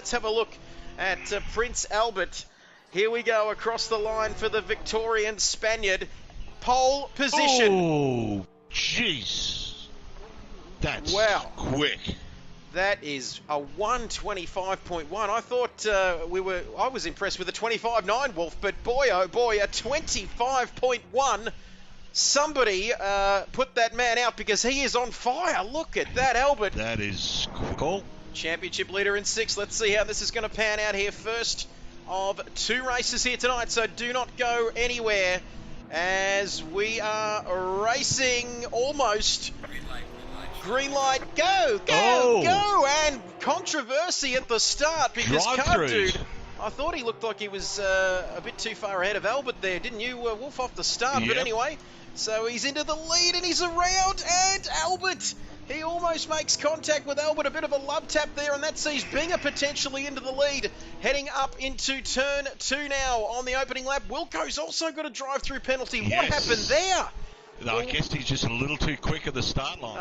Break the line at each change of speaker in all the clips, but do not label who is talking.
let's have a look at Prince Albert. Here we go across the line for the Victorian Spaniard. Pole position.
Oh, jeez. That's quick.
That is a 125.1. I thought I was impressed with the 25.9, Wolf, but boy, oh boy, a 25.1. Somebody put that man out because he is on fire. Look at that, Albert.
That is cool.
Championship leader in 6. Let's see how this is going to pan out here. First of 2 races here tonight, so do not go anywhere as we are racing almost. Green light, go, and controversy at the start because Dude, I thought he looked like he was a bit too far ahead of Albert there, didn't you, Wolf, off the start? Yep. But anyway, so he's into the lead and he's around, and Albert, he almost makes contact with Albert, a bit of a love tap there, and that sees Binger potentially into the lead, heading up into turn 2 now on the opening lap. Wilco's also got a drive-through penalty. Yes. What happened there?
No, I guess he's just a little too quick at the start line.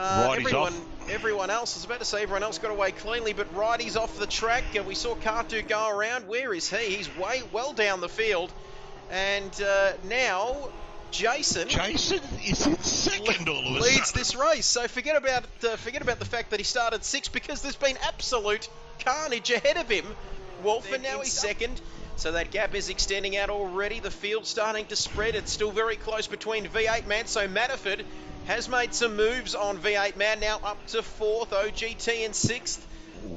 Everyone else, I was about to say everyone else got away cleanly, but Righty's off the track. We saw Kartu go around. Where is he? He's way well down the field. And now Jason is in second all of a sudden. Leads this race. So forget about the fact that he started 6 because there's been absolute carnage ahead of him, Wolf, and now he's second. So that gap is extending out already. The field's starting to spread. It's still very close between V8 Man. So Matterford has made some moves on V8 Man. Now up to 4th. OGT in 6th.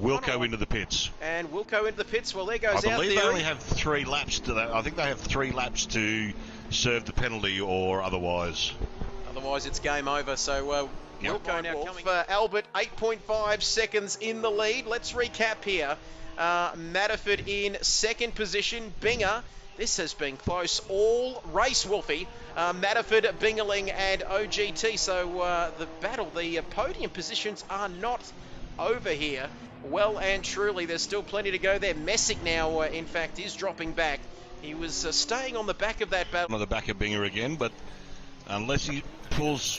Wilco into the pits.
And Wilco into the pits. Well, there goes out there.
I believe they only have 3 laps to that. I think they have 3 laps to serve the penalty or otherwise.
Otherwise, it's game over. So Wilco now coming for Albert. 8.5 seconds in the lead. Let's recap here. Matterford in 2nd position. Binger, this has been close all race, Wolfie. Matterford, Bingerling and OGT. So the battle, the podium positions are not over here. Well and truly, there's still plenty to go there. Messick now, in fact, is dropping back. He was staying on the back of that battle.
On the back of Binger again, but unless he pulls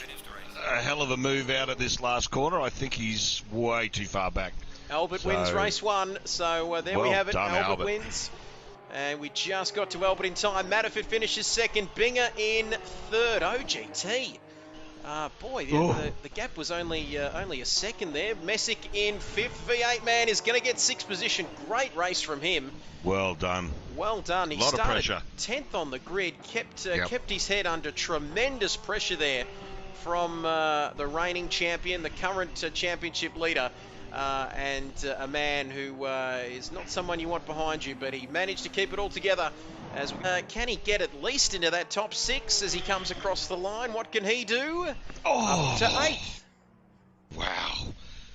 a hell of a move out of this last corner, I think he's way too far back.
Albert wins race 1, so there we have it. Albert wins. And we just got to Albert in time. Matterford finishes 2nd. Binger in 3rd. OGT. Boy, the gap was only a second there. Messick in 5th. V8 Man is going to get 6th position. Great race from him.
Well done.
Well done. He
started
of pressure. 10th on the grid. Kept his head under tremendous pressure there from the reigning champion, the current championship leader. And a man who is not someone you want behind you, but he managed to keep it all together. Can he get at least into that top 6 as he comes across the line? What can he do? Up to 8th.
Wow.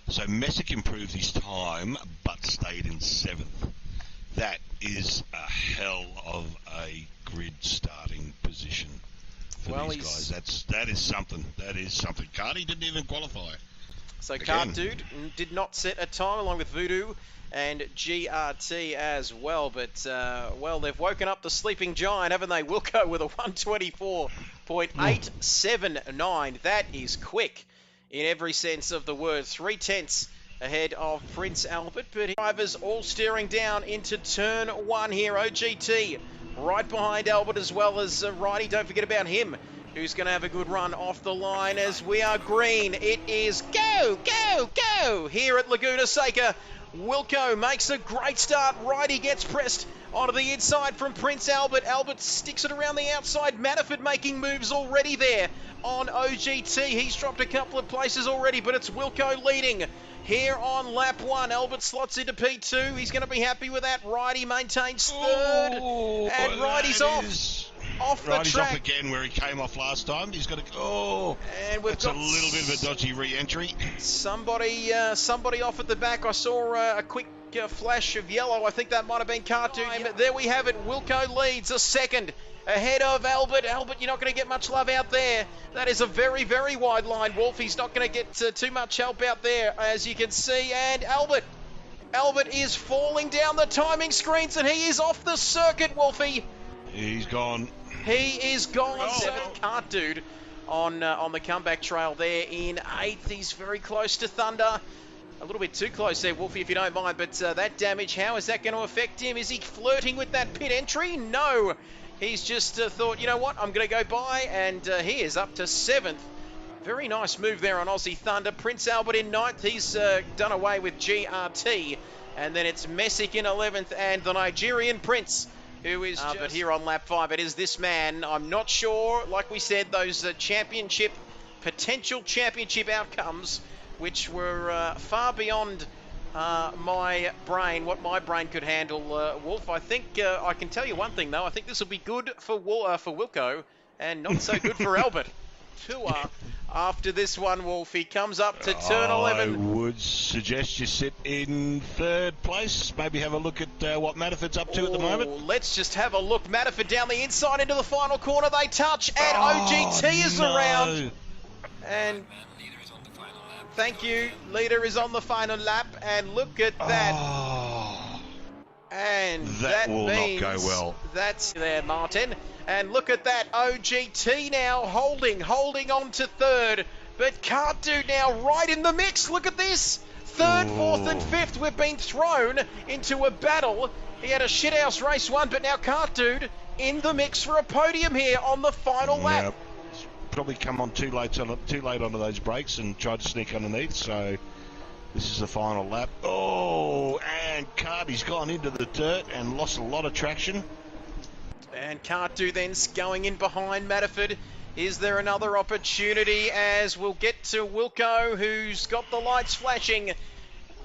So Messick improved his time, but stayed in 7th. That is a hell of a grid starting position for these guys. That is something. That is something. Cardi didn't even qualify.
So Dude did not set a time along with Voodoo and GRT as well. But, well, they've woken up the sleeping giant, haven't they? Wilco with a 124.879. That is quick in every sense of the word. 3/10 ahead of Prince Albert. But drivers all steering down into turn 1 here. OGT right behind Albert as well as Righty. Don't forget about him, who's going to have a good run off the line as we are green. It is go, go, go here at Laguna Seca. Wilco makes a great start. Righty gets pressed onto the inside from Prince Albert. Albert sticks it around the outside. Matterford making moves already there on OGT. He's dropped a couple of places already, but it's Wilco leading here on lap 1. Albert slots into P2. He's going to be happy with that. Righty maintains 3rd. And Righty's off the track.
Off again where he came off last time. He's got to and we've got a little bit of a dodgy re-entry.
Somebody off at the back. I saw a quick flash of yellow. I think that might have been Cartoon. There we have it. Wilco leads a 2nd ahead of Albert. Albert, you're not going to get much love out there. That is a very, very wide line, Wolf. He's not going to get too much help out there, as you can see. And Albert is falling down the timing screens, and he is off the circuit, Wolfie.
He's gone.
He is gone. 7th Cart Dude on the comeback trail there in 8th. He's very close to Thunder. a little bit too close there, Wolfie, if you don't mind, but that damage, how is that going to affect him? Is he flirting with that pit entry? No. He's just thought, you know what, I'm going to go by, and he is up to 7th. Very nice move there on Aussie Thunder. Prince Albert in 9th. He's done away with GRT. And then it's Messick in 11th, and the Nigerian Prince, who is but here on lap 5, it is this man. I'm not sure, like we said, those potential championship outcomes, which were far beyond my brain, what my brain could handle, Wolf. I think I can tell you one thing, though. I think this will be good for Wilco and not so good for Albert. Tour after this one, Wolf. He comes up to turn 11.
I would suggest you sit in 3rd place. Maybe have a look at what Matterford's up to at the moment.
Let's just have a look. Matterford down the inside into the final corner. They touch, and OGT is around. And thank you. Leader is on the final lap, and look at that. And that
will
means
not go well.
That's there, Martin. And look at that, OGT now holding on to 3rd, but can't do now right in the mix. Look at this. 3rd, 4th and 5th, we've been thrown into a battle. He had a shithouse race 1, but now Dude in the mix for a podium here on the final lap.
Probably come on too late onto those brakes and tried to sneak underneath, so this is the final lap. Oh, and Carty's gone into the dirt and lost a lot of traction.
And Cartu then going in behind Matterford. Is there another opportunity as we'll get to Wilco, who's got the lights flashing?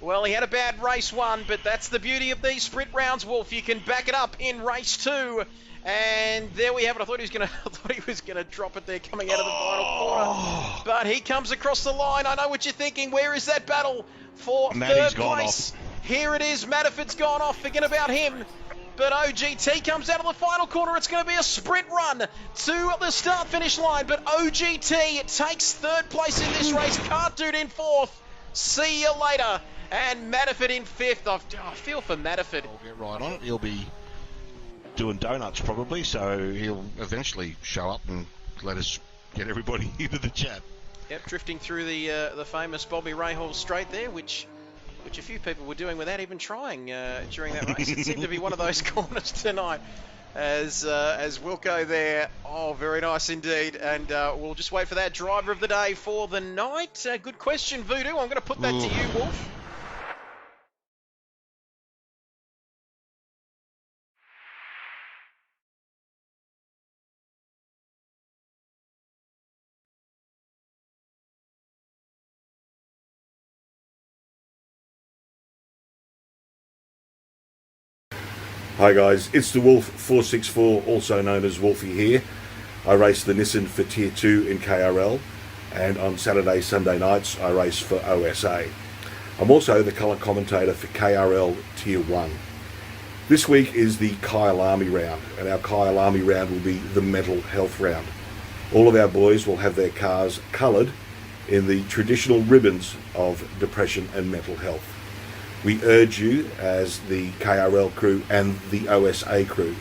Well, he had a bad race 1, but that's the beauty of these sprint rounds, Wolf. You can back it up in race 2. And there we have it. I thought he was gonna drop it there coming out of the final corner. But he comes across the line. I know what you're thinking. Where is that battle for
Matty's
3rd place? Here it is. Matterford's gone off. Forget about him. But OGT comes out of the final corner. It's going to be a sprint run to the start-finish line. But OGT takes 3rd place in this race. Dude in 4th. See you later. And Matterford in 5th. I feel for Matterford.
I'll get right on it. He'll be doing donuts probably, so he'll eventually show up and let us get everybody into the chat.
Yep, drifting through the famous Bobby Rahal straight there, which a few people were doing without even trying during that race. It seemed to be one of those corners tonight as Wilco there. Oh, very nice indeed. And we'll just wait for that driver of the day for the night. Good question, Voodoo. I'm going to put that to you, Wolf.
Hi guys, it's the Wolf 464, also known as Wolfie here. I race the Nissan for Tier 2 in KRL, and on Saturday, Sunday nights I race for OSA. I'm also the colour commentator for KRL Tier 1. This week is the Kyalami round, and our Kyalami round will be the mental health round. All of our boys will have their cars coloured in the traditional ribbons of depression and mental health. We urge you, as the KRL crew and the OSA crew,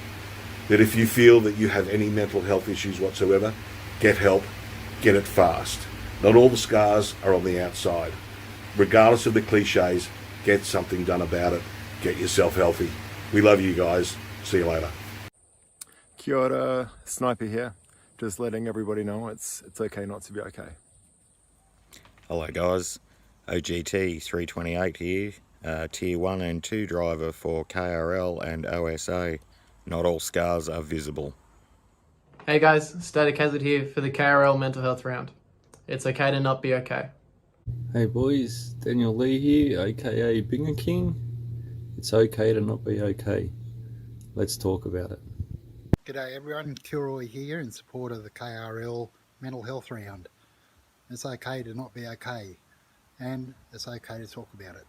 that if you feel that you have any mental health issues whatsoever, get help, get it fast. Not all the scars are on the outside. Regardless of the cliches, get something done about it. Get yourself healthy. We love you guys. See you later.
Kia ora, Sniper here. Just letting everybody know it's okay not to be okay.
Hello guys, OGT 328 here. Tier 1 and 2 driver for KRL and OSA. Not all scars are visible.
Hey guys, Static Hazard here for the KRL mental health round. It's okay to not be okay.
Hey boys, Daniel Lee here, aka Binger King. It's okay to not be okay. Let's talk about it.
G'day everyone, Kilroy here in support of the KRL mental health round. It's okay to not be okay, and it's okay to talk about it.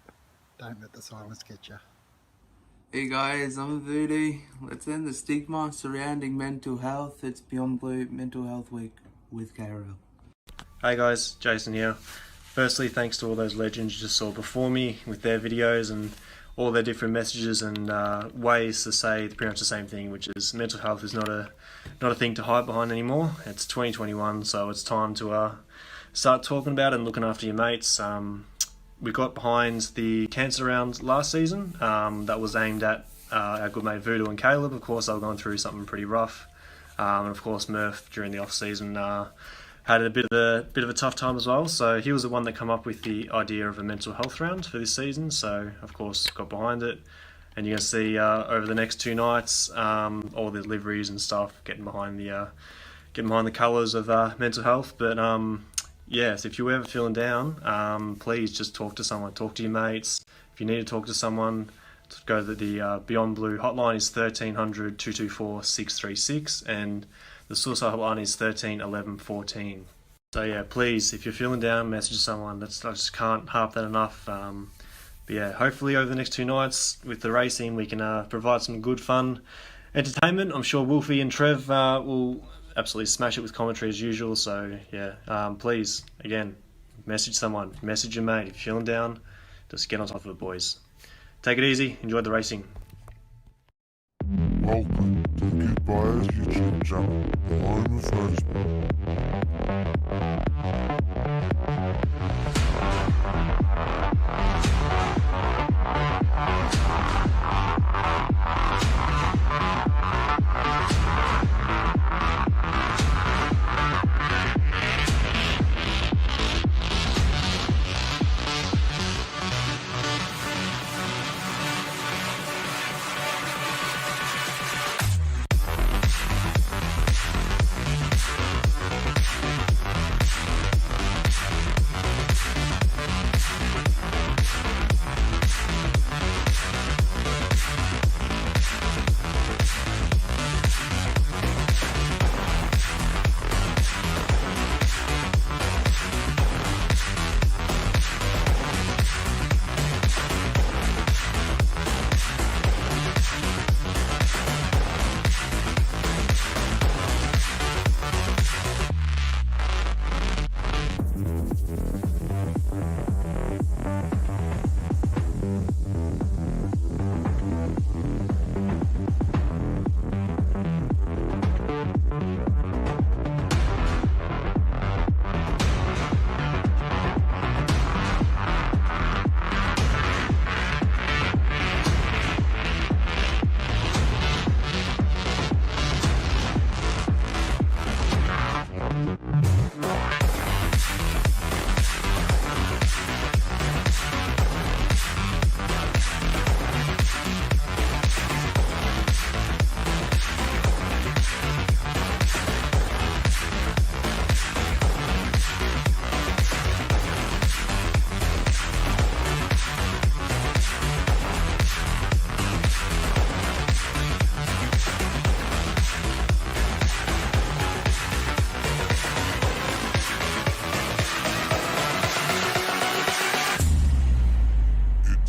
Don't let the silence get you.
Hey guys, I'm Voodoo. Let's end the stigma surrounding mental health. It's Beyond Blue Mental Health Week with KRL.
Hey guys, Jason here. Firstly, thanks to all those legends you just saw before me with their videos and all their different messages and ways to say pretty much the same thing, which is mental health is not a thing to hide behind anymore. It's 2021, so it's time to start talking about it and looking after your mates. we got behind the cancer round last season. That was aimed at our good mate Voodoo and Caleb. Of course, they were going through something pretty rough. And of course, Murph during the off season had a bit of a tough time as well. So he was the one that came up with the idea of a mental health round for this season. So of course, got behind it. And you're going to see over the next 2 nights all the deliveries and stuff getting behind the colours of mental health. But yes, if you're ever feeling down, please just talk to someone. Talk to your mates. If you need to talk to someone, go to the Beyond Blue hotline is 1300 224 636, and the suicide hotline is 13 11 14. So yeah, please, if you're feeling down, message someone. I just can't harp that enough. But yeah, hopefully over the next 2 nights with the racing, we can provide some good fun entertainment. I'm sure Wolfie and Trev will absolutely smash it with commentary as usual. So yeah, please, again, message someone, message your mate. If you're feeling down, just get on top of it, boys. Take it easy, enjoy the racing.
Welcome to the Good Buyers YouTube channel, the home of motorsport.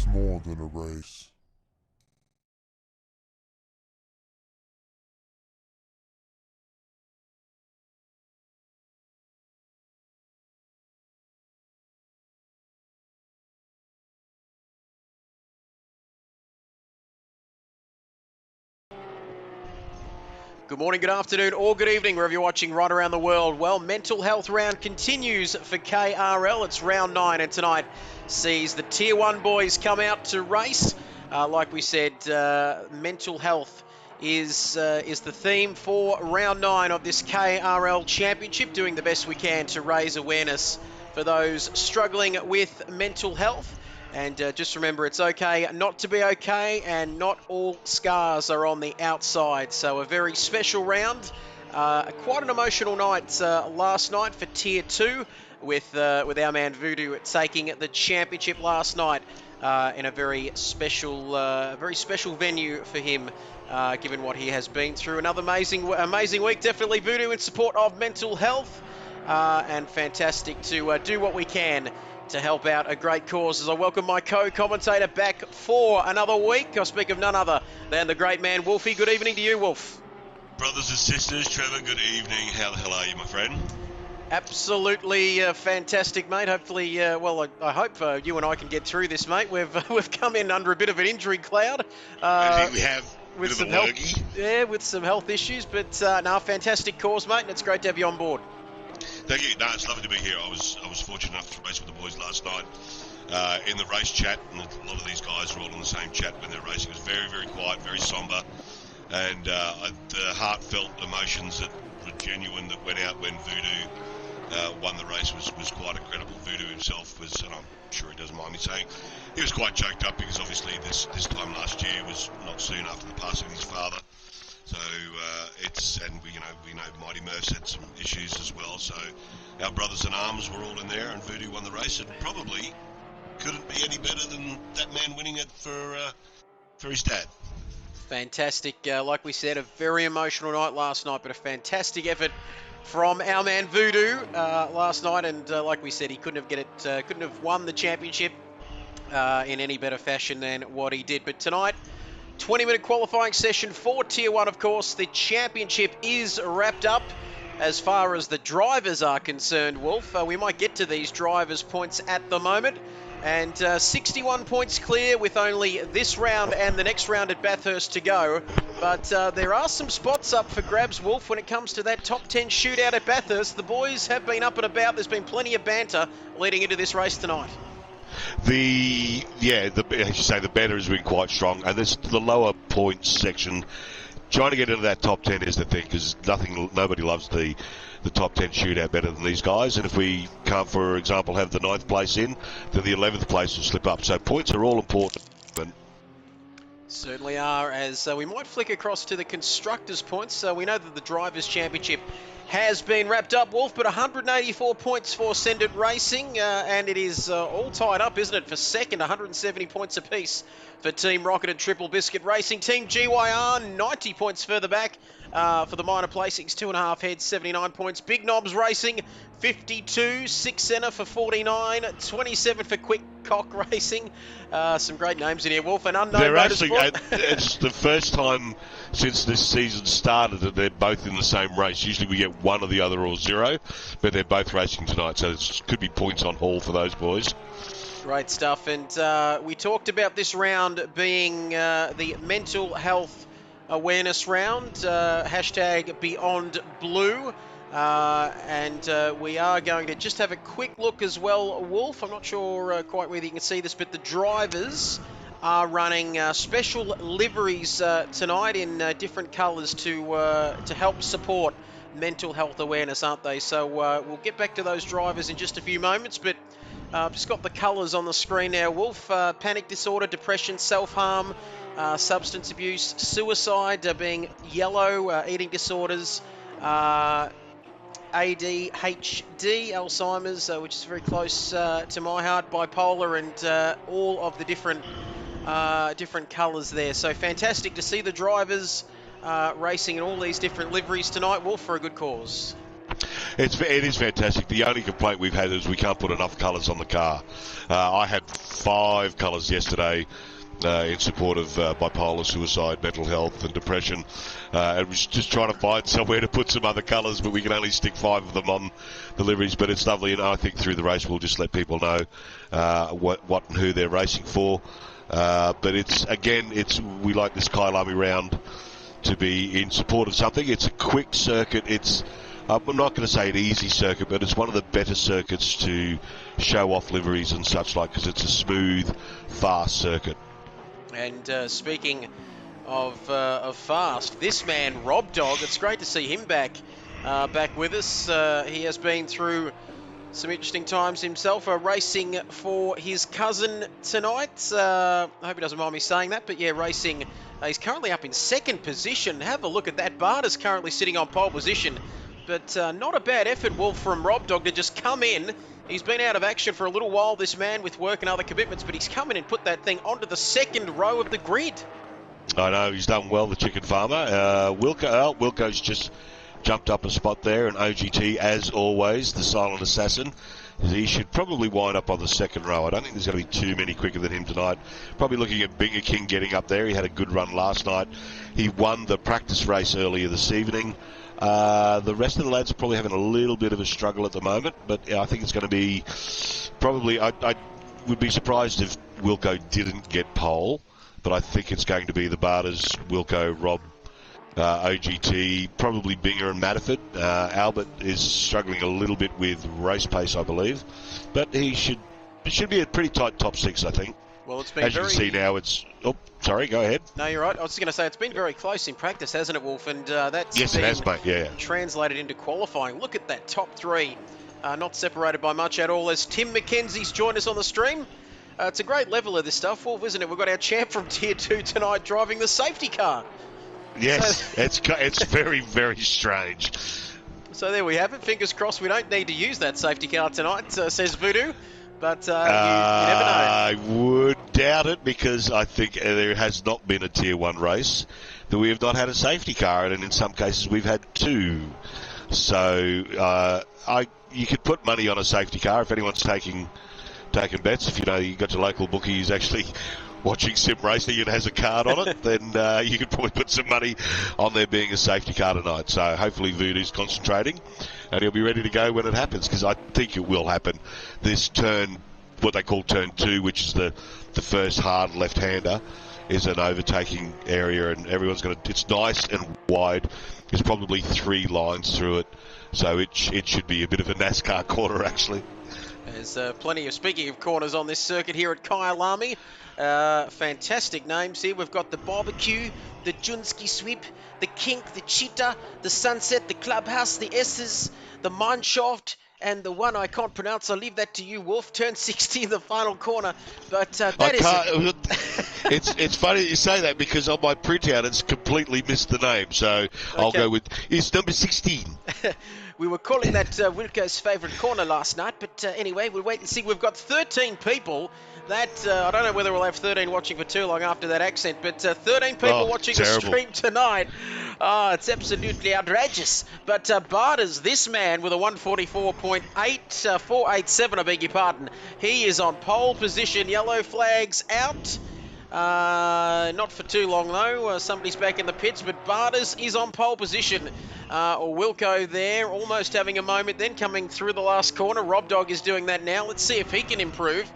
More than a race.
Good morning, good afternoon, or good evening, wherever you're watching right around the world. Well, mental health round continues for KRL. It's round 9, and tonight sees the Tier 1 boys come out to race. Like we said, mental health is the theme for round 9 of this KRL Championship, doing the best we can to raise awareness for those struggling with mental health. And just remember, it's okay not to be okay, and not all scars are on the outside. So a very special round. Quite an emotional night last night for Tier 2 with our man Voodoo taking the championship last night in a very special venue for him, given what he has been through. Another amazing week, definitely Voodoo in support of mental health, and fantastic to do what we can to help out a great cause. As I welcome my co-commentator back for another week, I speak of none other than the great man Wolfie. Good evening to you, Wolf.
Brothers and sisters, Trevor, good evening. How the hell are you, my friend?
Absolutely fantastic, mate. Hopefully, well, I hope you and I can get through this, mate. We've come in under a bit of an injury cloud.
I think we have
with some health, with some health issues, but no, fantastic cause, mate, and it's great to have you on board.
Thank you. No, it's lovely to be here. I was fortunate enough to race with the boys last night. in the race chat, and a lot of these guys are all in the same chat when they're racing. It was very, very quiet, very somber, and the heartfelt emotions that were genuine that went out when Voodoo won the race was quite incredible. Voodoo himself was, and I'm sure he doesn't mind me saying, he was quite choked up because obviously this time last year was not soon after the passing of his father. So and we know Mighty Murph's had some issues as well. So our brothers in arms were all in there, and Voodoo won the race. It probably couldn't be any better than that man winning it for his dad.
Fantastic. Like we said, a very emotional night last night, but a fantastic effort from our man Voodoo last night. And like we said, he couldn't have won the championship in any better fashion than what he did. But tonight, 20-minute qualifying session for Tier 1, of course. The championship is wrapped up as far as the drivers are concerned, Wolf. We might get to these drivers' points at the moment. And 61 points clear with only this round and the next round at Bathurst to go. But there are some spots up for grabs, Wolf, when it comes to that top 10 shootout at Bathurst. The boys have been up and about. There's been plenty of banter leading into this race tonight.
As you say, the banter has been quite strong, and this the lower points section. Trying to get into that top 10 is the thing, because nobody loves the top 10 shootout better than these guys. And if we can't, for example, have the 9th place in, then the 11th place will slip up. So points are all important.
Certainly are, as we might flick across to the constructors' points. We know that the Drivers' Championship has been wrapped up, Wolf, but 184 points for Sendit Racing, and it is all tied up, isn't it, for second, 170 points apiece for Team Rocket and Triple Biscuit Racing. Team GYR, 90 points further back for the minor placings, 2.5 heads, 79 points. Big Knobs Racing, 52, 6 Centre for 49, 27 for Quick Cock Racing. Some great names in here, Wolf. An unknown motorsport.
It's the first time since this season started that they're both in the same race. Usually we get one or the other or zero, but they're both racing tonight, so it could be points on haul for those boys.
Great stuff. And we talked about this round being the mental health awareness round, hashtag Beyond Blue. And we are going to just have a quick look as well, Wolf. I'm not sure quite whether you can see this, but the drivers are running special liveries tonight in different colours to help support mental health awareness, aren't they? So we'll get back to those drivers in just a few moments, but I've just got the colours on the screen now, Wolf. Panic disorder, depression, self-harm, substance abuse, suicide being yellow, eating disorders, ADHD, Alzheimer's, which is very close to my heart, bipolar, and all of the different colours there. So fantastic to see the drivers racing in all these different liveries tonight, Wolf, for a good cause.
It is fantastic. The only complaint we've had is we can't put enough colours on the car. I had 5 colours yesterday in support of bipolar, suicide, mental health and depression. I was just trying to find somewhere to put some other colours, but we can only stick 5 of them on the liveries. But it's lovely, and I think through the race we'll just let people know what and who they're racing for. But we like this Kyalami round to be in support of something. It's a quick circuit. I'm not going to say an easy circuit, but it's one of the better circuits to show off liveries and such like, because it's a smooth, fast circuit.
And speaking of fast, this man, Rob Dog, it's great to see him back with us. He has been through some interesting times himself, racing for his cousin tonight. I hope he doesn't mind me saying that, but yeah, racing. He's currently up in 2nd position. Have a look at that. Barter's currently sitting on pole position. But not a bad effort, Wolf, from Rob Dog to just come in. He's been out of action for a little while, this man, with work and other commitments, but he's come in and put that thing onto the 2nd row of the grid.
I know, he's done well, the chicken farmer. Wilco's just jumped up a spot there, and OGT, as always, the silent assassin. He should probably wind up on the 2nd row. I don't think there's going to be too many quicker than him tonight. Probably looking at Binger King getting up there. He had a good run last night. He won the practice race earlier this evening. The rest of the lads are probably having a little bit of a struggle at the moment, but I think it's going to be probably, I would be surprised if Wilco didn't get pole, but I think it's going to be the Barters, Wilco, Rob, OGT, probably Binger and Matterford. Albert is struggling a little bit with race pace, I believe, but he should should be a pretty tight top 6, I think.
Well, it's been
As you can see now, it's... Oh, sorry, go ahead.
No, you're right. I was just going to say, it's been very close in practice, hasn't it, Wolf? And that's
yes,
been
it has, mate. Yeah.
translated into qualifying. Look at that top 3. Not separated by much at all, as Tim McKenzie's joined us on the stream. It's a great level of this stuff, Wolf, isn't it? We've got our champ from Tier 2 tonight driving the safety car.
Yes, it's very, very strange.
So there we have it. Fingers crossed we don't need to use that safety car tonight, says Voodoo. But you never know.
I would doubt it, because I think there has not been a Tier 1 race that we have not had a safety car, and in some cases we've had 2. So you could put money on a safety car if anyone's taking bets. If you got your local bookie who's actually watching sim racing and has a card on it, then you could probably put some money on there being a safety car tonight. So hopefully Voodoo's concentrating and he'll be ready to go when it happens, because I think it will happen. This turn, what they call turn 2, which is the first hard left-hander, is an overtaking area, and everyone's it's nice and wide. There's probably 3 lines through it, so it should be a bit of a NASCAR corner, actually.
There's plenty of, speaking of corners on this circuit here at Kyalami, fantastic names here. We've got the Barbecue, the Junski Sweep, the Kink, the Cheetah, the Sunset, the Clubhouse, the S's, the Mineshaft, and the one I can't pronounce. I'll leave that to you, Wolf. Turn 60 in the final corner. But that is...
It's funny you say that, because on my printout it's completely missed the name. So I'll go with, it's number 16.
We were calling that Wilco's favourite corner last night, but anyway, we'll wait and see. We've got 13 people. That I don't know whether we'll have 13 watching for too long after that accent, but 13 people watching the stream tonight. It's absolutely outrageous. But Barters, this man with a 144.487, I beg your pardon, he is on pole position. Yellow flags out. Not for too long though. Somebody's back in the pits, but Barters is on pole position. Or Wilco there, almost having a moment, then coming through the last corner. Rob Dog is doing that now. Let's see if he can improve.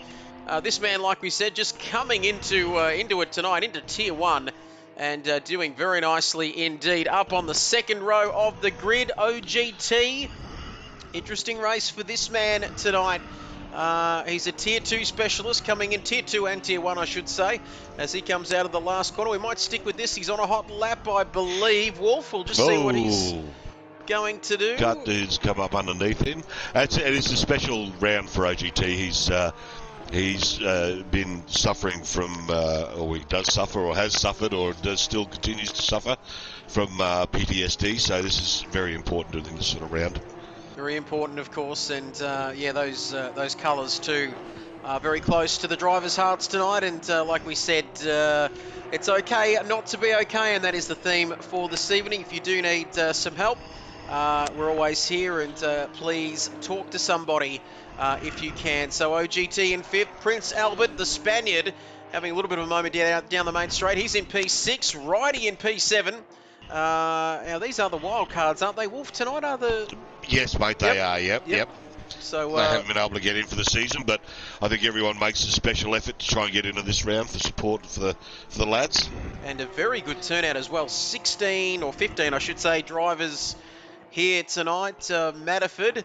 This man, like we said, just coming into it tonight, into Tier 1, and doing very nicely indeed. Up on the second row of the grid, OGT. Interesting race for this man tonight. He's a Tier 2 specialist, coming in Tier 2 and Tier 1, I should say, as he comes out of the last corner. We might stick with this. He's on a hot lap, I believe. Wolf, we'll just see what he's going to do.
Cut dudes come up underneath him. It's a special round for OGT. He's been suffering from, or he does suffer, or has suffered, or still continues to suffer from PTSD. So this is very important to him, this sort of round.
Very important, of course, and yeah, those colours too are very close to the drivers' hearts tonight. And like we said, it's okay not to be okay, and that is the theme for this evening. If you do need some help, we're always here, and please talk to somebody if you can. So OGT in 5th, Prince Albert, the Spaniard, having a little bit of a moment down the main straight. He's in P6, Righty in P7. Now these are the wild cards, aren't they, Wolf? Tonight are the...
Yes, mate, they are. Yep.
So
they haven't been able to get in for the season, but I think everyone makes a special effort to try and get into this round for support for the lads.
And a very good turnout as well. 16 or 15, I should say, drivers here tonight. Matterford,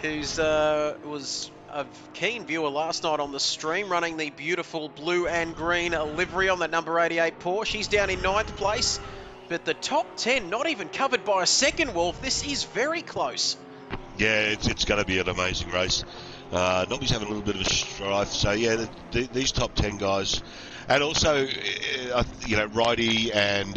who's was a keen viewer last night on the stream, running the beautiful blue and green livery on that number 88 Porsche. He's down in 9th place. But the top 10 not even covered by a second, Wolf. This is very close.
Yeah, it's going to be an amazing race. Nobby's having a little bit of a strife. So, yeah, these top 10 guys. And also, Righty and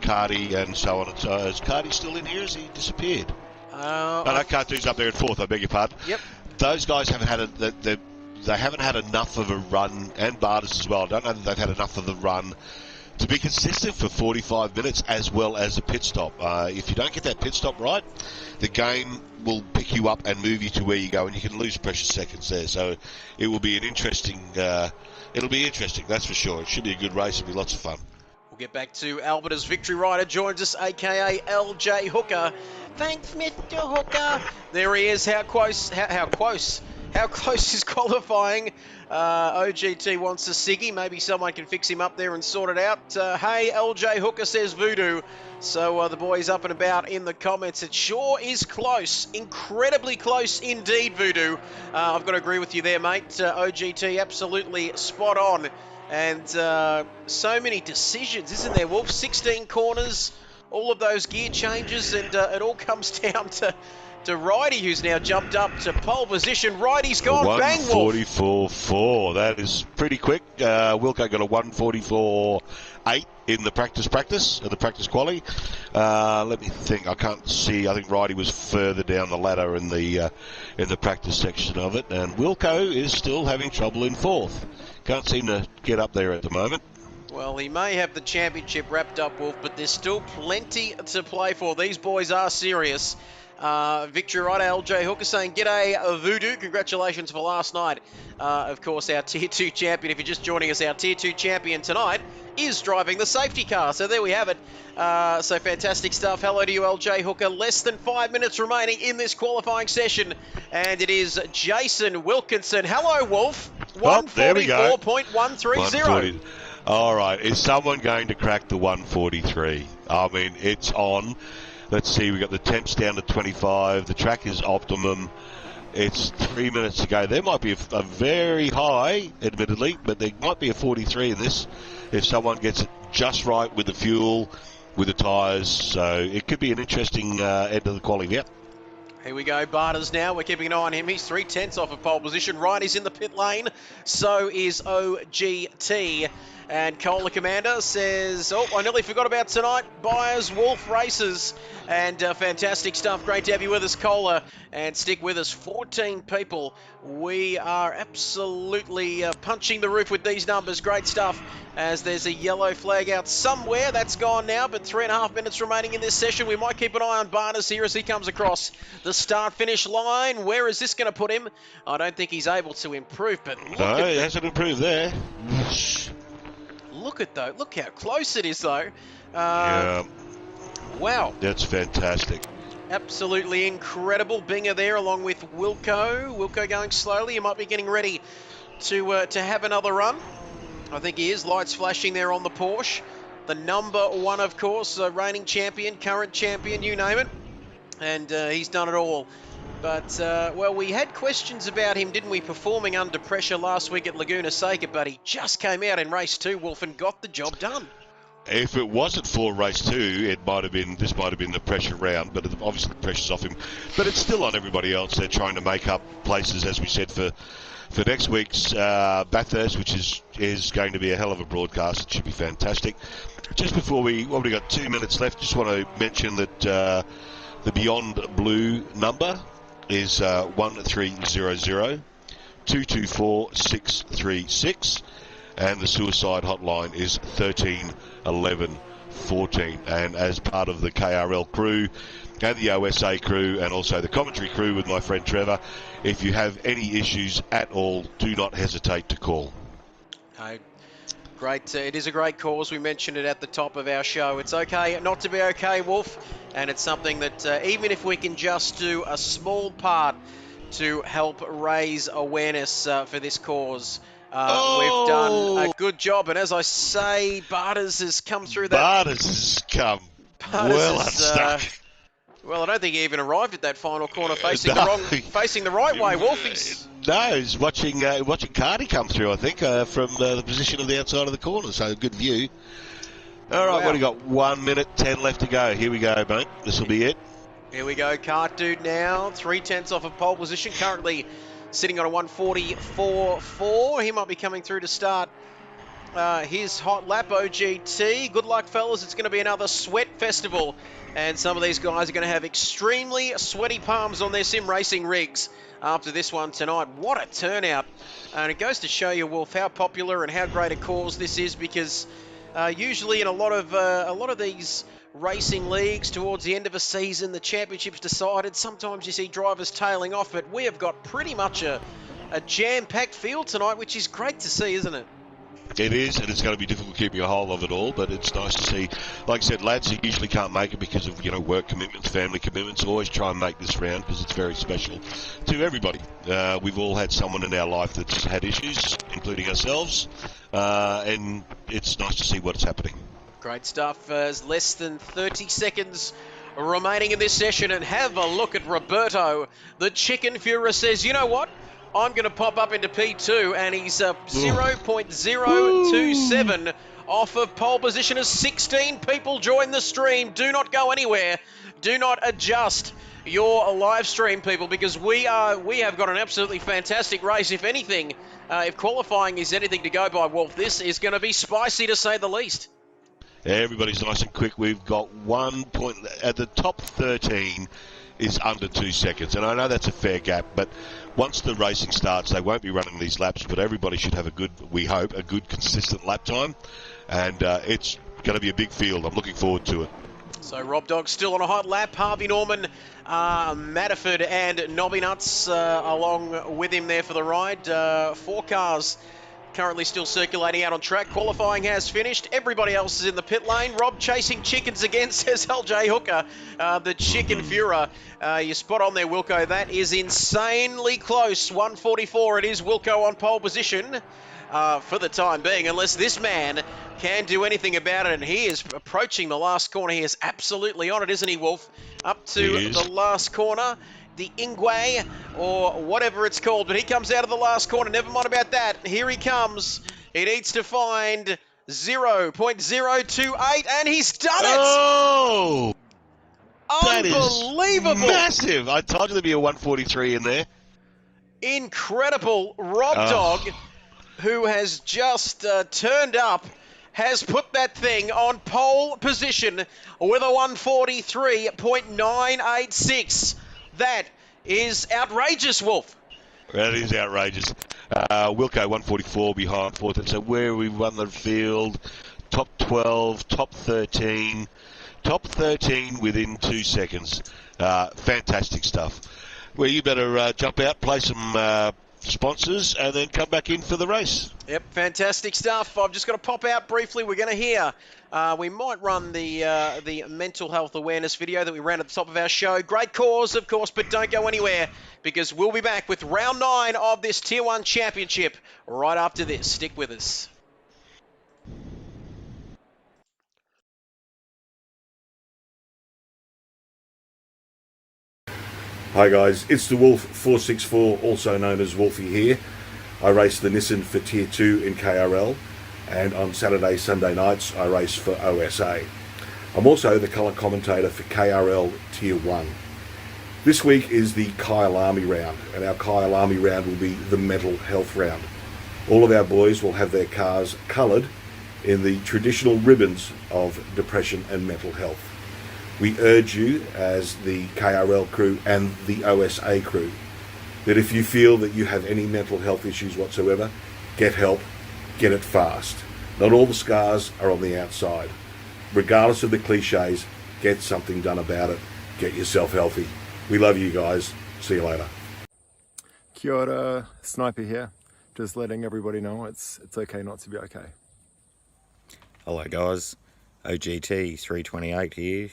Cardi and so on. And so, is Cardi still in here? Has he disappeared? No, Cardi's up there in 4th, I beg your pardon.
Yep.
Those guys haven't had they haven't had enough of a run, and Barters as well. I don't know that they've had enough of the run to be consistent for 45 minutes as well as a pit stop. If you don't get that pit stop right, the game will pick you up and move you to where you go, and you can lose precious seconds there. So it will be an interesting, it'll be interesting, that's for sure. It should be a good race. It'll be lots of fun.
We'll get back to Albert as victory rider joins us, aka LJ Hooker. Thanks, Mr. Hooker. There he is. How close How close is qualifying? OGT wants a Siggy. Maybe someone can fix him up there and sort it out. Hey, LJ Hooker, says Voodoo. So the boys up and about in the comments. It sure is close. Incredibly close indeed, Voodoo. I've got to agree with you there, mate. OGT absolutely spot on. And so many decisions, isn't there, Wolf? 16 corners, all of those gear changes, and it all comes down to Righty, who's now jumped up to pole position. Righty's gone, bang, Wolf.
144.4. That is pretty quick. Wilco got a 144.8 in the practice quali. Let me think. I can't see. I think Righty was further down the ladder in the practice section of it, and Wilco is still having trouble in fourth. Can't seem to get up there at the moment.
Well, he may have the championship wrapped up, Wolf, but there's still plenty to play for. These boys are serious. Victory Rider LJ Hooker saying, "G'day, Voodoo. Congratulations for last night." Of course, our Tier 2 champion, if you're just joining us, our Tier 2 champion tonight is driving the safety car. So there we have it. So fantastic stuff. Hello to you, LJ Hooker. Less than 5 minutes remaining in this qualifying session. And it is Jason Wilkinson. Hello, Wolf. 144.130.
All right. Is someone going to crack the 143? I mean, it's on. Let's see, we've got the temps down to 25. The track is optimum. It's 3 minutes to go. There might be a very high, admittedly, but there might be a 43 in this if someone gets it just right with the fuel, with the tyres. So it could be an interesting end of the quali. Yep.
Here we go, Barters now. We're keeping an eye on him. He's 3/10 off of pole position. Righty's in the pit lane. So is OGT. And Cola Commander says, "Oh, I nearly forgot about tonight. Byers Wolf races." And fantastic stuff. Great to have you with us, Cola. And stick with us. 14 people. We are absolutely punching the roof with these numbers. Great stuff. As there's a yellow flag out somewhere. That's gone now, but 3.5 minutes remaining in this session. We might keep an eye on Barnes here as he comes across the start-finish line. Where is this going to put him? I don't think he's able to improve, but look
no, he hasn't improved there.
Look how close it is, though.
Yeah.
Wow.
That's fantastic.
Absolutely incredible. Binger there along with Wilco. Wilco going slowly. He might be getting ready to have another run. I think he is. Lights flashing there on the Porsche. The number one, of course, reigning champion, current champion, you name it. And he's done it all. But, well, we had questions about him, didn't we, performing under pressure last week at Laguna Seca, but he just came out in race 2, Wolf, and got the job done.
If it wasn't for race 2, this might have been the pressure round, but obviously the pressure's off him. But it's still on everybody else. They're trying to make up places, as we said, for next week's Bathurst, which is going to be a hell of a broadcast. It should be fantastic. Just before we've got 2 minutes left, just want to mention that the Beyond Blue number is 1300 224 636, and the suicide hotline is 13 11 14. And as part of the KRL crew and the OSA crew and also the commentary crew with my friend Trevor, if you have any issues at all, do not hesitate to call.
Great. It is a great cause. We mentioned it at the top of our show. It's okay not to be okay, Wolf, and it's something that even if we can just do a small part to help raise awareness for this cause, we've done a good job. And as I say, Barters has come through that.
Barters has come well unstuck.
Well, I don't think he even arrived at that final corner facing the right way, Wolf.
He's watching Cardi come through, I think, from the position of the outside of the corner, so good view. All right, what do you got? 1 minute, 10 left to go. Here we go, mate. This will be it.
Here we go. Cart Dude now, 3/10 off of pole position, currently sitting on a 144.4. He might be coming through to start his hot lap. OGT. Good luck, fellas. It's going to be another sweat festival. And some of these guys are going to have extremely sweaty palms on their sim racing rigs after this one tonight. What a turnout. And it goes to show you, Wolf, how popular and how great a cause this is, because usually in a lot of these racing leagues towards the end of a season, the championship's decided. Sometimes you see drivers tailing off, but we have got pretty much a jam-packed field tonight, which is great to see, isn't it?
It is, and it's going to be difficult keeping a hold of it all, but it's nice to see. Like I said, lads who usually can't make it because of, work commitments, family commitments, always try and make this round because it's very special to everybody. We've all had someone in our life that's had issues, including ourselves, and it's nice to see what's happening.
Great stuff. There's less than 30 seconds remaining in this session, and have a look at Roberto. The Chicken Fuhrer says, you know what? I'm going to pop up into P2, and he's 0.027 off of pole position as 16 people join the stream. Do not go anywhere. Do not adjust your live stream, people, because we have got an absolutely fantastic race. If anything, if qualifying is anything to go by, Wolf, this is going to be spicy to say the least.
Everybody's nice and quick. We've got 1 point at the top 13 is under 2 seconds, and I know that's a fair gap, but once the racing starts, they won't be running these laps, but everybody should have we hope, a good consistent lap time, and it's going to be a big field. I'm looking forward to it.
So Rob Dog still on a hot lap. Harvey Norman, Matterford and Nobby Nuts along with him there for the ride. 4 cars currently still circulating out on track. Qualifying has finished. Everybody else is in the pit lane. Rob chasing chickens again, says LJ Hooker, the Chicken Fuhrer. You're spot on there, Wilco. That is insanely close. 144. It is Wilco on pole position for the time being, unless this man can do anything about it. And he is approaching the last corner. He is absolutely on it, isn't he, Wolf? Up to the last corner. The Ingwe, or whatever it's called, but he comes out of the last corner. Never mind about that. Here he comes. He needs to find 0.028, and he's done it!
Oh!
Unbelievable!
That is massive! I told you there'd be a 143 in there.
Incredible. Rob Dog, who has just turned up, has put that thing on pole position with a 143.986. That is outrageous, Wolf.
That is outrageous. Wilco 144 behind fourth, and so where we won the field, top 12, top 13 within 2 seconds. Fantastic stuff. Well, you better jump out, play some sponsors, and then come back in for the race.
Yep, fantastic stuff. I've just got to pop out briefly. We're going to hear, we might run the mental health awareness video that we ran at the top of our show. Great cause, of course, but don't go anywhere, because we'll be back with round 9 of this Tier 1 Championship right after this. Stick with us.
Hi guys, it's the Wolf 464, also known as Wolfie here. I race the Nissan for Tier 2 in KRL, and on Saturday, Sunday nights I race for OSA. I'm also the colour commentator for KRL Tier 1. This week is the Kyalami round, and our Kyalami round will be the mental health round. All of our boys will have their cars coloured in the traditional ribbons of depression and mental health. We urge you, as the KRL crew and the OSA crew, that if you feel that you have any mental health issues whatsoever, get help, get it fast. Not all the scars are on the outside. Regardless of the cliches, get something done about it. Get yourself healthy. We love you guys. See you later.
Kia ora, Sniper here. Just letting everybody know it's okay not to be okay.
Hello guys, OGT 328 here.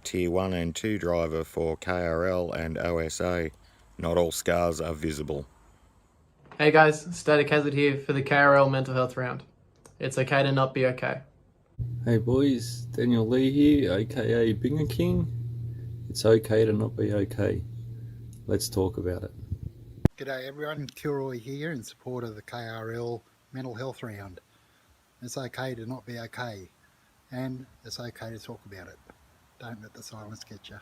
Tier 1 and 2 driver for KRL and OSA. Not all scars are visible.
Hey guys, Static Hazard here for the KRL mental health round. It's okay to not be okay.
Hey boys, Daniel Lee here, aka Binger King. It's okay to not be okay. Let's talk about it.
G'day everyone, Kilroy here in support of the KRL mental health round. It's okay to not be okay, and it's okay to talk about it. Don't let the silence get you.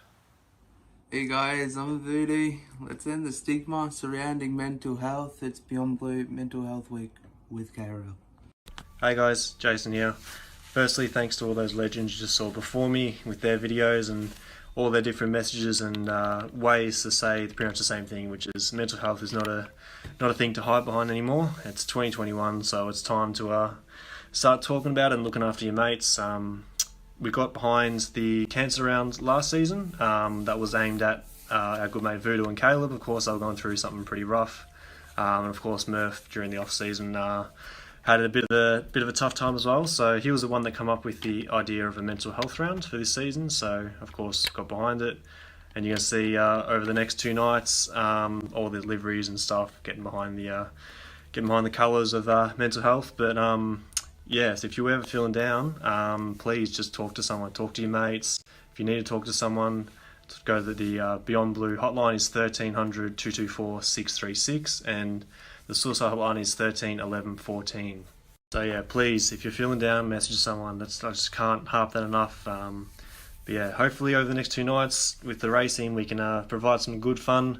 Hey guys, I'm Voodoo. Let's end the stigma surrounding mental health. It's Beyond Blue Mental Health Week with KRL.
Hey guys, Jason here. Firstly, thanks to all those legends you just saw before me with their videos and all their different messages and ways to say pretty much the same thing, which is mental health is not a thing to hide behind anymore. It's 2021, so it's time to start talking about it and looking after your mates. We got behind the cancer round last season. That was aimed at our good mate Voodoo and Caleb. Of course, they were going through something pretty rough. And of course, Murph during the off season had a bit of a tough time as well. So he was the one that come up with the idea of a mental health round for this season. So of course got behind it, and you're gonna see over the next 2 nights all the liveries and stuff getting behind the colours of mental health. But yes, if you're ever feeling down, please just talk to someone, talk to your mates. If you need to talk to someone, go to the Beyond Blue hotline is 1300 224 636, and the suicide hotline is 13 11 14. So yeah, please, if you're feeling down, message someone. I just can't harp that enough. But yeah, hopefully over the next 2 nights with the racing, we can provide some good fun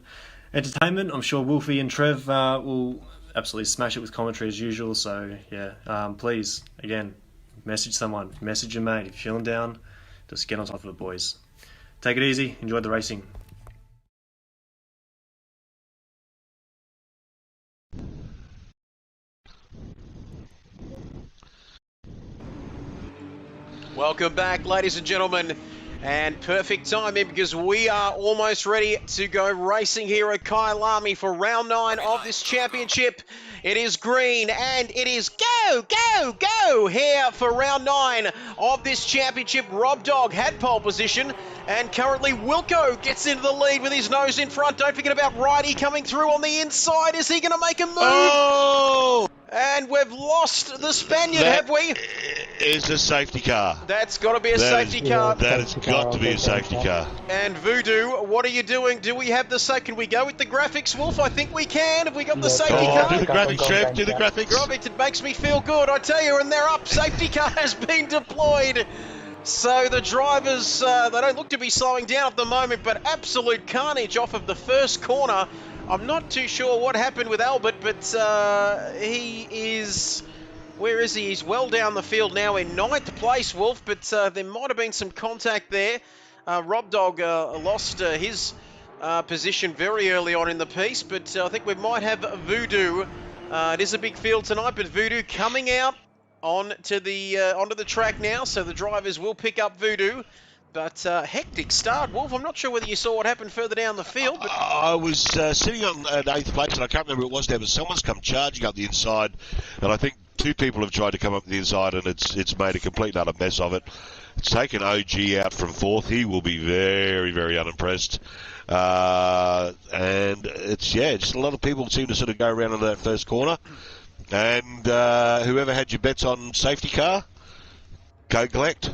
entertainment. I'm sure Wolfie and Trev will absolutely smash it with commentary as usual. So yeah, please, again, message someone, message your mate. If you're feeling down, just get on top of it, boys. Take it easy, enjoy the racing.
Welcome back, ladies and gentlemen, and perfect timing because we are almost ready to go racing here at Kyalami for round 9 of this championship. It is green and it is go, go, go here for round 9 of this championship. Rob Dog had pole position, and currently Wilco gets into the lead with his nose in front. Don't forget about Righty coming through on the inside. Is he going to make a move?
Oh!
And we've lost the Spaniard, have we?
Is a safety car.
That's got to be a safety car.
That has got to be a safety car.
And Voodoo, what are you doing? Do we have Can we go with the graphics, Wolf? I think we can. Have we got the safety car?
Do the graphics, Trev. Do the graphics.
It makes me feel good, I tell you. And they're up. Safety car has been deployed. So the drivers, they don't look to be slowing down at the moment, but absolute carnage off of the first corner. I'm not too sure what happened with Albert, but he is... Where is he? He's well down the field now in 9th place, Wolf, but there might have been some contact there. Rob Dog lost his position very early on in the piece, but I think we might have Voodoo. It is a big field tonight, but Voodoo coming out onto the track now, so the drivers will pick up Voodoo. But hectic start, Wolf. I'm not sure whether you saw what happened further down the field. But
I was sitting on 8th place, and I can't remember who it was now, but someone's come charging up the inside, and I think 2 people have tried to come up the inside, and it's made a complete and utter mess of it. It's taken OG out from 4th. He will be very, very unimpressed. And it's, just a lot of people seem to sort of go around in that first corner. And whoever had your bets on safety car, go collect.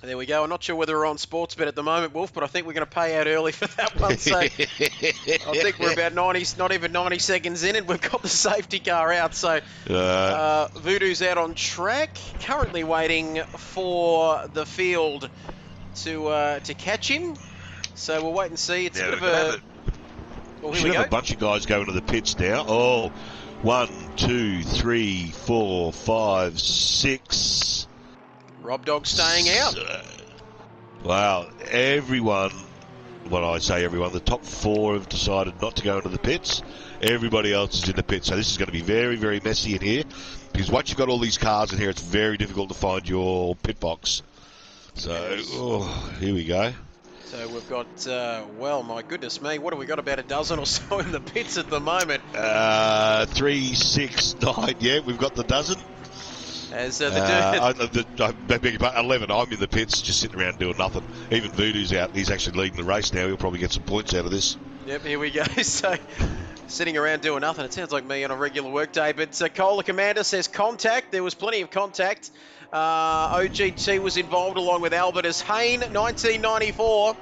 There we go. I'm not sure whether we're on Sportsbet at the moment, Wolf, but I think we're going to pay out early for that one. So I think we're about 90, not even 90 seconds in, and we've got the safety car out. So Voodoo's out on track, currently waiting for the field to catch him. So we'll wait and see. It's a bit of a...
Well, here we go. Have a bunch of guys going to the pits now. Oh, 1, 2, 3, 4, 5, 6...
Rob Dog staying out.
Wow, everyone, when I say everyone, the top 4 have decided not to go into the pits. Everybody else is in the pits. So this is going to be very, very messy in here, because once you've got all these cars in here, it's very difficult to find your pit box. So, here we go.
So we've got, well, my goodness me, what have we got, about a dozen or so in the pits at the moment?
3, 6, 9, yeah, we've got the dozen.
As
I beg your pardon, 11. I'm in the pits, just sitting around doing nothing. Even Voodoo's out. He's actually leading the race now. He'll probably get some points out of this.
Yep, here we go. So, sitting around doing nothing. It sounds like me on a regular work day. But Cola Commander says contact. There was plenty of contact. OGT was involved along with Albert as Hayne, 1994.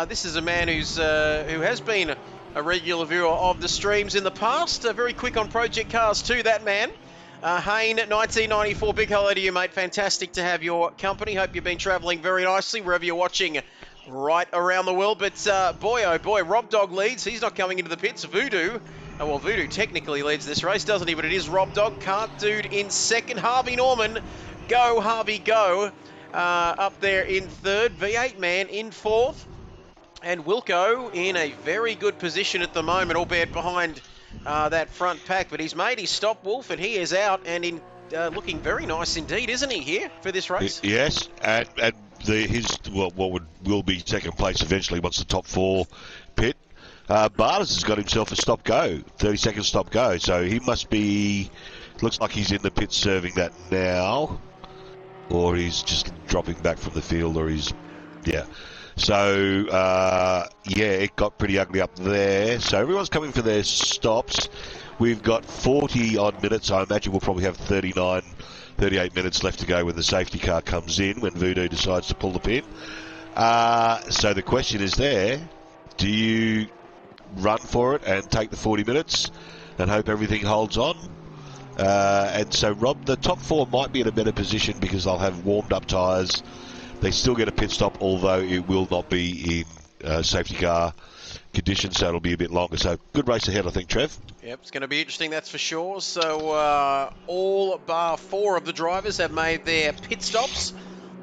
This is a man who has been a regular viewer of the streams in the past. Very quick on Project Cars too, that man. Hayne, 1994, big hello to you, mate. Fantastic to have your company. Hope you've been travelling very nicely wherever you're watching right around the world. But boy, oh boy, Rob Dog leads. He's not coming into the pits. Voodoo, well, Voodoo technically leads this race, doesn't he? But it is Rob Dog. Can't Dude in second. Harvey Norman, go Harvey, go. Up there in third. V8 Man in fourth. And Wilco in a very good position at the moment, albeit behind that front pack, but he's made his stop, Wolf, and he is out and in looking very nice indeed, isn't he, here for this race?
Yes, and what will be second place eventually once the top 4 pit. Barnes has got himself a stop-go, 30-second stop-go, so he must be Looks like he's in the pit serving that now, or he's just dropping back from the field, or he's, yeah. So, yeah, it got pretty ugly up there. So everyone's coming for their stops. We've got 40 odd minutes. I imagine we'll probably have 38 minutes left to go when the safety car comes in, when Voodoo decides to pull the pin. So the question is there, do you run for it and take the 40 minutes and hope everything holds on? And so, Rob, the top four might be in a better position because they'll have warmed up tyres. They still get a pit stop, although it will not be in safety car conditions, so it'll be a bit longer. So, good race ahead, I think, Trev.
Yep, it's going to be interesting, that's for sure. So, all bar 4 of the drivers have made their pit stops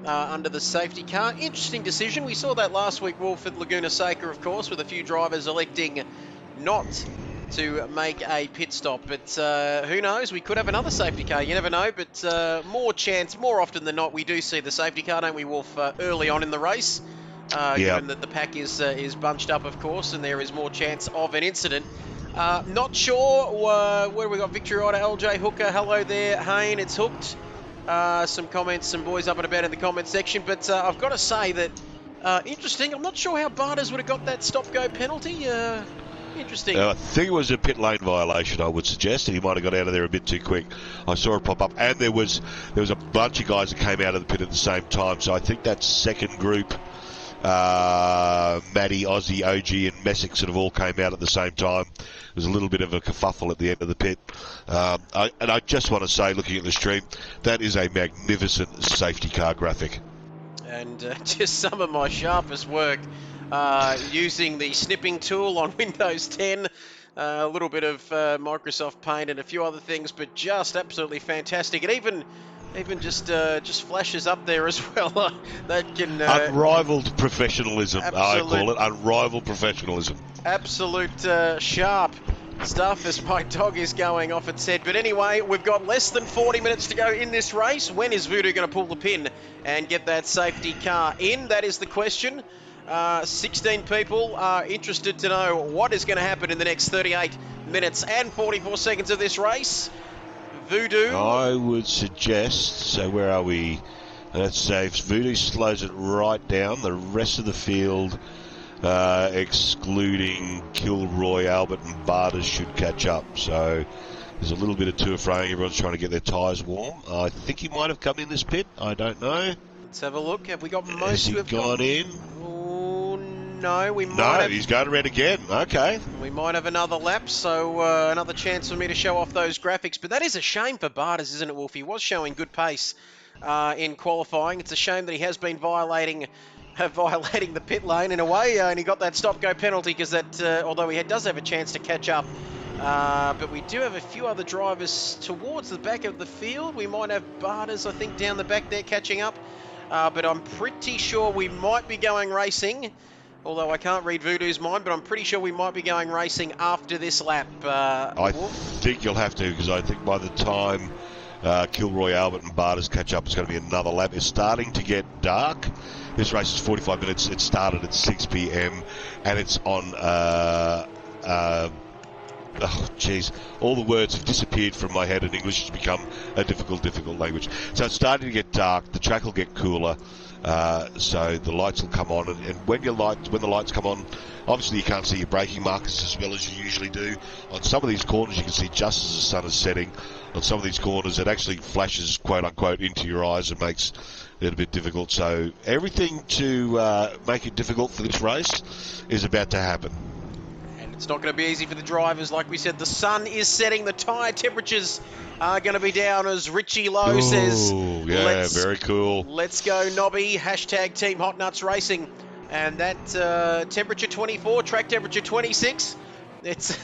under the safety car. Interesting decision. We saw that last week, Wolf, at Laguna Seca, of course, with a few drivers electing not to make a pit stop. But who knows? We could have another safety car. You never know. But more often than not, we do see the safety car, don't we, Wolf, early on in the race? Given that the pack is bunched up, of course, and there is more chance of an incident. Not sure where we got Victory Rider, LJ Hooker. Hello there, Hayne. It's hooked. Some comments, some boys up and about in the comment section. But I've got to say that interesting. I'm not sure how Barters would have got that stop-go penalty. Interesting.
I think it was a pit lane violation, I would suggest, and he might have got out of there a bit too quick. I saw it pop up, and there was a bunch of guys that came out of the pit at the same time, so I think that second group, Matty, Aussie, OG, and Messick sort of all came out at the same time. There was a little bit of a kerfuffle at the end of the pit. And I just want to say, looking at the stream, that is a magnificent safety car graphic.
And just some of my sharpest work. Using the snipping tool on Windows 10, a little bit of Microsoft Paint and a few other things, but just absolutely fantastic. And even just flashes up there as well. That can
unrivaled professionalism. I call it unrivaled professionalism.
Absolute sharp stuff as my dog is going off its head. But anyway, we've got less than 40 minutes to go in this race. When is Voodoo going to pull the pin and get that safety car in? That is the question. 16 people are interested to know what is going to happen in the next 38 minutes and 44 seconds of this race. Voodoo.
I would suggest, so where are we? Let's say if Voodoo slows it right down, the rest of the field, excluding Kilroy, Albert and Barters, should catch up. So there's a little bit of to and froing. Everyone's trying to get their tyres warm. I think he might have come in this pit. I don't know.
Let's have a look. Have we got most?
Has he gone in?
No, we might have...
he's going around again. Okay.
We might have another lap, so another chance for me to show off those graphics. But that is a shame for Barters, isn't it, Wolf? He was showing good pace in qualifying. It's a shame that he has been violating the pit lane in a way, and he got that stop-go penalty because that, although he does have a chance to catch up, but we do have a few other drivers towards the back of the field. We might have Barters, I think, down the back there catching up. But I'm pretty sure we might be going racing, although I can't read Voodoo's mind, but I'm pretty sure we might be going racing after this lap.
I think you'll have to, because I think by the time Kilroy, Albert and Barters catch up, it's going to be another lap. It's starting to get dark. This race is 45 minutes. It started at 6 p.m. and it's on... oh, jeez. All the words have disappeared from my head and English has become a difficult language. So it's starting to get dark. The track will get cooler. So the lights will come on. And when the lights come on, obviously you can't see your braking markers as well as you usually do. On some of these corners, you can see just as the sun is setting. On some of these corners, it actually flashes, quote-unquote, into your eyes and makes it a bit difficult. So everything to make it difficult for this race is about to happen.
It's not going to be easy for the drivers. Like we said, the sun is setting. The tyre temperatures are going to be down, as Richie Lowe says.
Yeah, very cool.
Let's go, Nobby. Hashtag Team Hot Nuts Racing. And that temperature 24, track temperature 26. It's,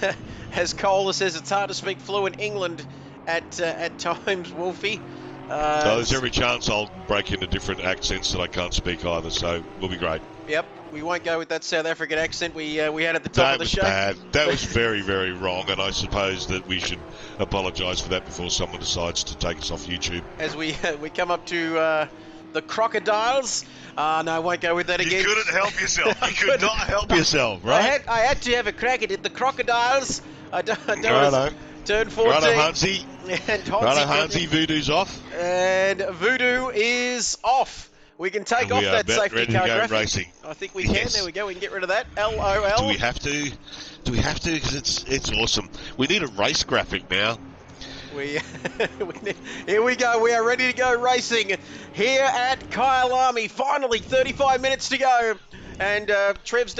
as Kohler says, it's hard to speak fluent England at times, Wolfie.
There's every chance I'll break into different accents that I can't speak either, so we'll be great.
Yep. We won't go with that South African accent we had at the top of the show.
That was bad. That was very, very wrong, and I suppose that we should apologise for that before someone decides to take us off YouTube.
As we come up to the crocodiles. No, I won't go with that again.
You couldn't help yourself. You could not help yourself, right?
I had to have a crack at it. The crocodiles. I don't
Righto.
Turn 14.
Righto, Hansi.
And
Hansi, Voodoo's off.
And Voodoo is off. We can take off that safety car graphic.
Racing.
I think we can.
Yes.
There we go. We can get rid of that. LOL.
Do we have to? Do we have to? Because it's awesome. We need a race graphic now.
Here we go. We are ready to go racing here at Kyalami. Finally, 35 minutes to go. And Trev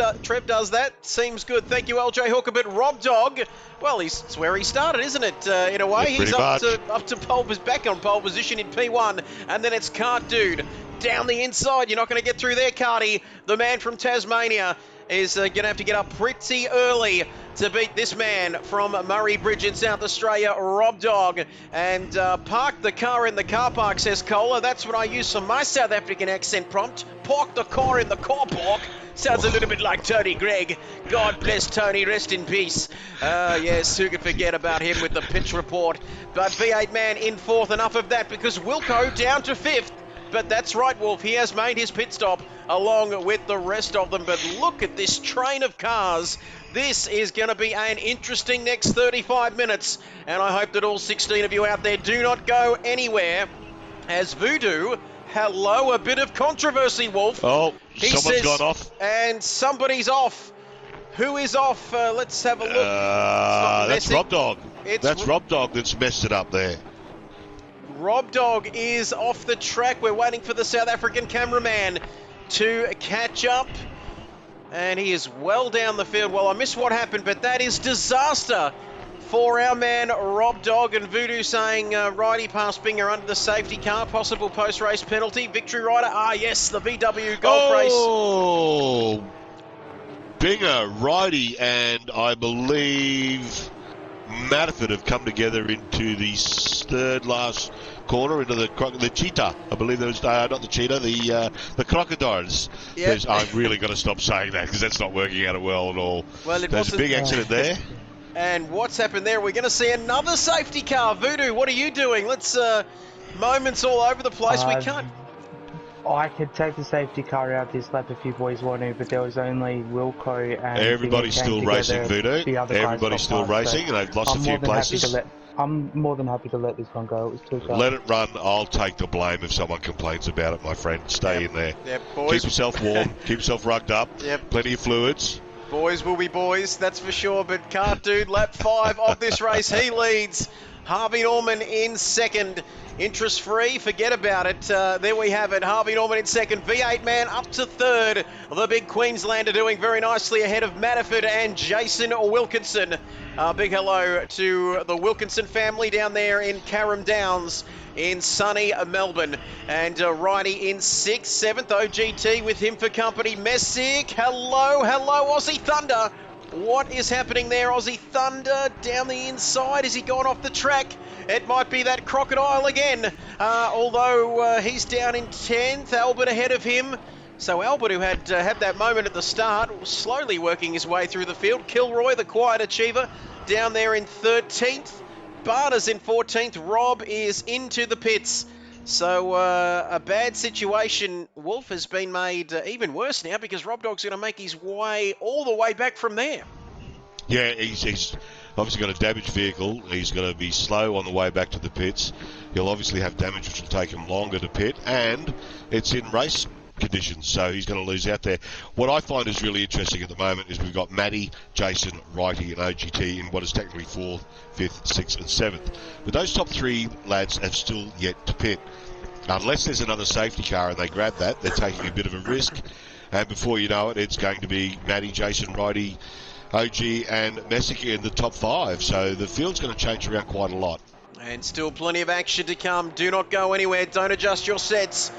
does that. Seems good. Thank you, LJ Hooker. But Rob Dog, well, it's where he started, isn't it? In a way,
Yeah,
he's up to pole, back on pole position in P1, and then it's Cart Dude down the inside. You're not going to get through there, Carty. The man from Tasmania is going to have to get up pretty early to beat this man from Murray Bridge in South Australia, Rob Dog. And park the car in the car park, says Kohler. That's what I use for my South African accent prompt. Park the car in the car park. Sounds a little bit like Tony Gregg. God bless Tony, rest in peace. Yes, who could forget about him with the pitch report. But V8 man in fourth. Enough of that, because Wilco down to fifth. But that's right, Wolf. He has made his pit stop along with the rest of them. But look at this train of cars. This is going to be an interesting next 35 minutes. And I hope that all 16 of you out there do not go anywhere. As Voodoo, hello, a bit of controversy, Wolf.
Oh, someone's gone off.
And somebody's off. Who is off? Let's have a look.
That's Rob Dog. That's Rob Dog that's messed it up there.
Rob Dog is off the track. We're waiting for the South African cameraman to catch up. And he is well down the field. Well, I missed what happened, but that is disaster for our man Rob Dog. And Voodoo saying righty past Binger under the safety car. Possible post-race penalty. Victory rider. Ah, yes, the VW Golf race.
Oh, Binger, righty, and I believe Matterford have come together into the third last corner, into the cheetah. I believe there was not the cheetah, the crocodiles.
Yep.
I've really got to stop saying that, because that's not working out well at all.
Well,
there's a big accident there.
And what's happened there? We're going to see another safety car. Voodoo, what are you doing? Let's moments all over the place. We can't.
I could take the safety car out this lap if you boys want to, but there was only Wilco and...
Everybody's still racing, Voodoo. Everybody's still racing, and they've lost a few places.
I'm more than happy to let this one go. It was too fast.
Let it run. I'll take the blame if someone complains about it, my friend. Stay in there.
Yep, boys.
Keep yourself warm. Keep yourself rugged up.
Yep.
Plenty of fluids.
Boys will be boys, that's for sure. But Cart Dude, lap 5 of this race, he leads. Harvey Norman in second. Interest free, forget about it. There we have it. Harvey Norman in second. V8 man up to third. The big Queenslander doing very nicely ahead of Matterford and Jason Wilkinson. Big hello to the Wilkinson family down there in Carrum Downs in sunny Melbourne. And righty in 6th, 7th, OGT with him for company. Messick, hello, Aussie Thunder. What is happening there, Aussie Thunder? Down the inside, is he gone off the track? It might be that crocodile again, although he's down in 10th, Albert ahead of him. So Albert, who had that moment at the start, was slowly working his way through the field. Kilroy, the quiet achiever, down there in 13th. Barter's in 14th. Rob is into the pits. So a bad situation. Wolf has been made even worse now, because Rob Dog's going to make his way all the way back from there.
Yeah, he's obviously got a damaged vehicle. He's going to be slow on the way back to the pits. He'll obviously have damage which will take him longer to pit, and it's in race conditions, so he's going to lose out there. What I find is really interesting at the moment is we've got Matty, Jason, Righty and OGT in what is technically 4th, 5th, 6th and 7th. But those top 3 lads have still yet to pit. Unless there's another safety car and they grab that, they're taking a bit of a risk. And before you know it, it's going to be Matty, Jason, Righty, OG and Messick in the top 5. So the field's going to change around quite a lot.
And still plenty of action to come. Do not go anywhere. Don't adjust your sets,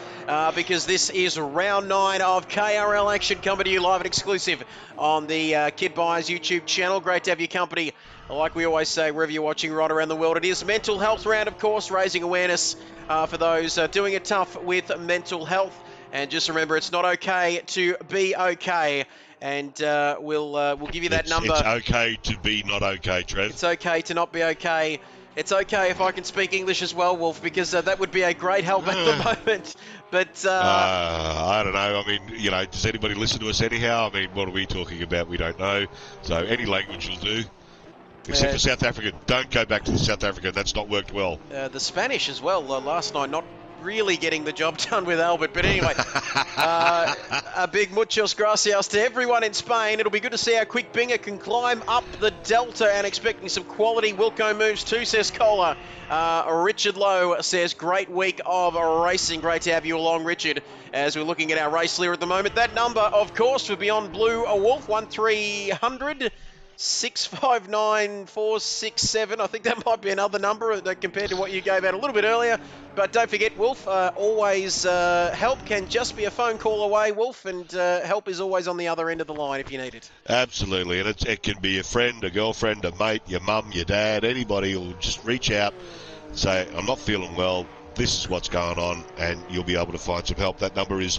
because this is round 9 of KRL action, coming to you live and exclusive on the Kid Buyers YouTube channel. Great to have your company. Like we always say, wherever you're watching right around the world, it is mental health round, of course, raising awareness for those doing it tough with mental health. And just remember, it's not okay to be okay. And we'll give you that number.
It's okay to be not okay, Trev.
It's okay to not be okay. It's okay if I can speak English as well, Wolf, because that would be a great help at the moment. But
I don't know. I mean, you know, does anybody listen to us anyhow? I mean, what are we talking about? We don't know. So any language will do. Except for South Africa. Don't go back to the South Africa. That's not worked well.
The Spanish as well last night, not really getting the job done with Albert. But anyway, a big muchos gracias to everyone in Spain. It'll be good to see how quick Binger can climb up the Delta, and expecting some quality Wilco moves too, says Kohler. Richard Lowe says, great week of racing. Great to have you along, Richard, as we're looking at our race leader at the moment. That number, of course, for Beyond Blue, a Wolf, 1300. 659467. I think that might be another number compared to what you gave out a little bit earlier. But don't forget, Wolf, always help can just be a phone call away, Wolf, and help is always on the other end of the line if you need it.
Absolutely, and it can be a friend, a girlfriend, a mate, your mum, your dad, anybody will just reach out and say, I'm not feeling well, this is what's going on, and you'll be able to find some help. That number is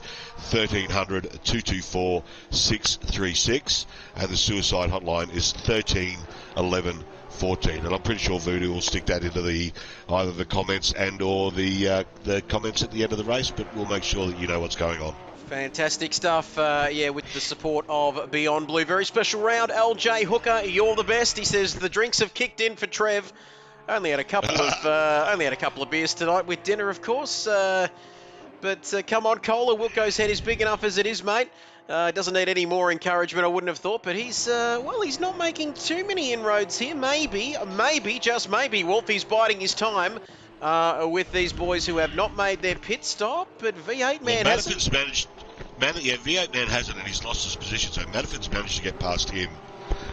1300 224 636, and the suicide hotline is 13 11 14. And I'm pretty sure Voodoo will stick that into either the comments and or the comments at the end of the race, but we'll make sure that you know what's going on.
Fantastic stuff, with the support of Beyond Blue. Very special round. LJ Hooker, you're the best. He says the drinks have kicked in for Trev. Only had a couple of beers tonight with dinner, of course. But come on, Kohler. Wilco's head is big enough as it is, mate. Doesn't need any more encouragement, I wouldn't have thought. But he's not making too many inroads here. Maybe, just maybe, Wolf, he's biding his time with these boys who have not made their pit stop. But V8 Man hasn't.
V8 Man hasn't, and he's lost his position. So Manaford's managed to get past him,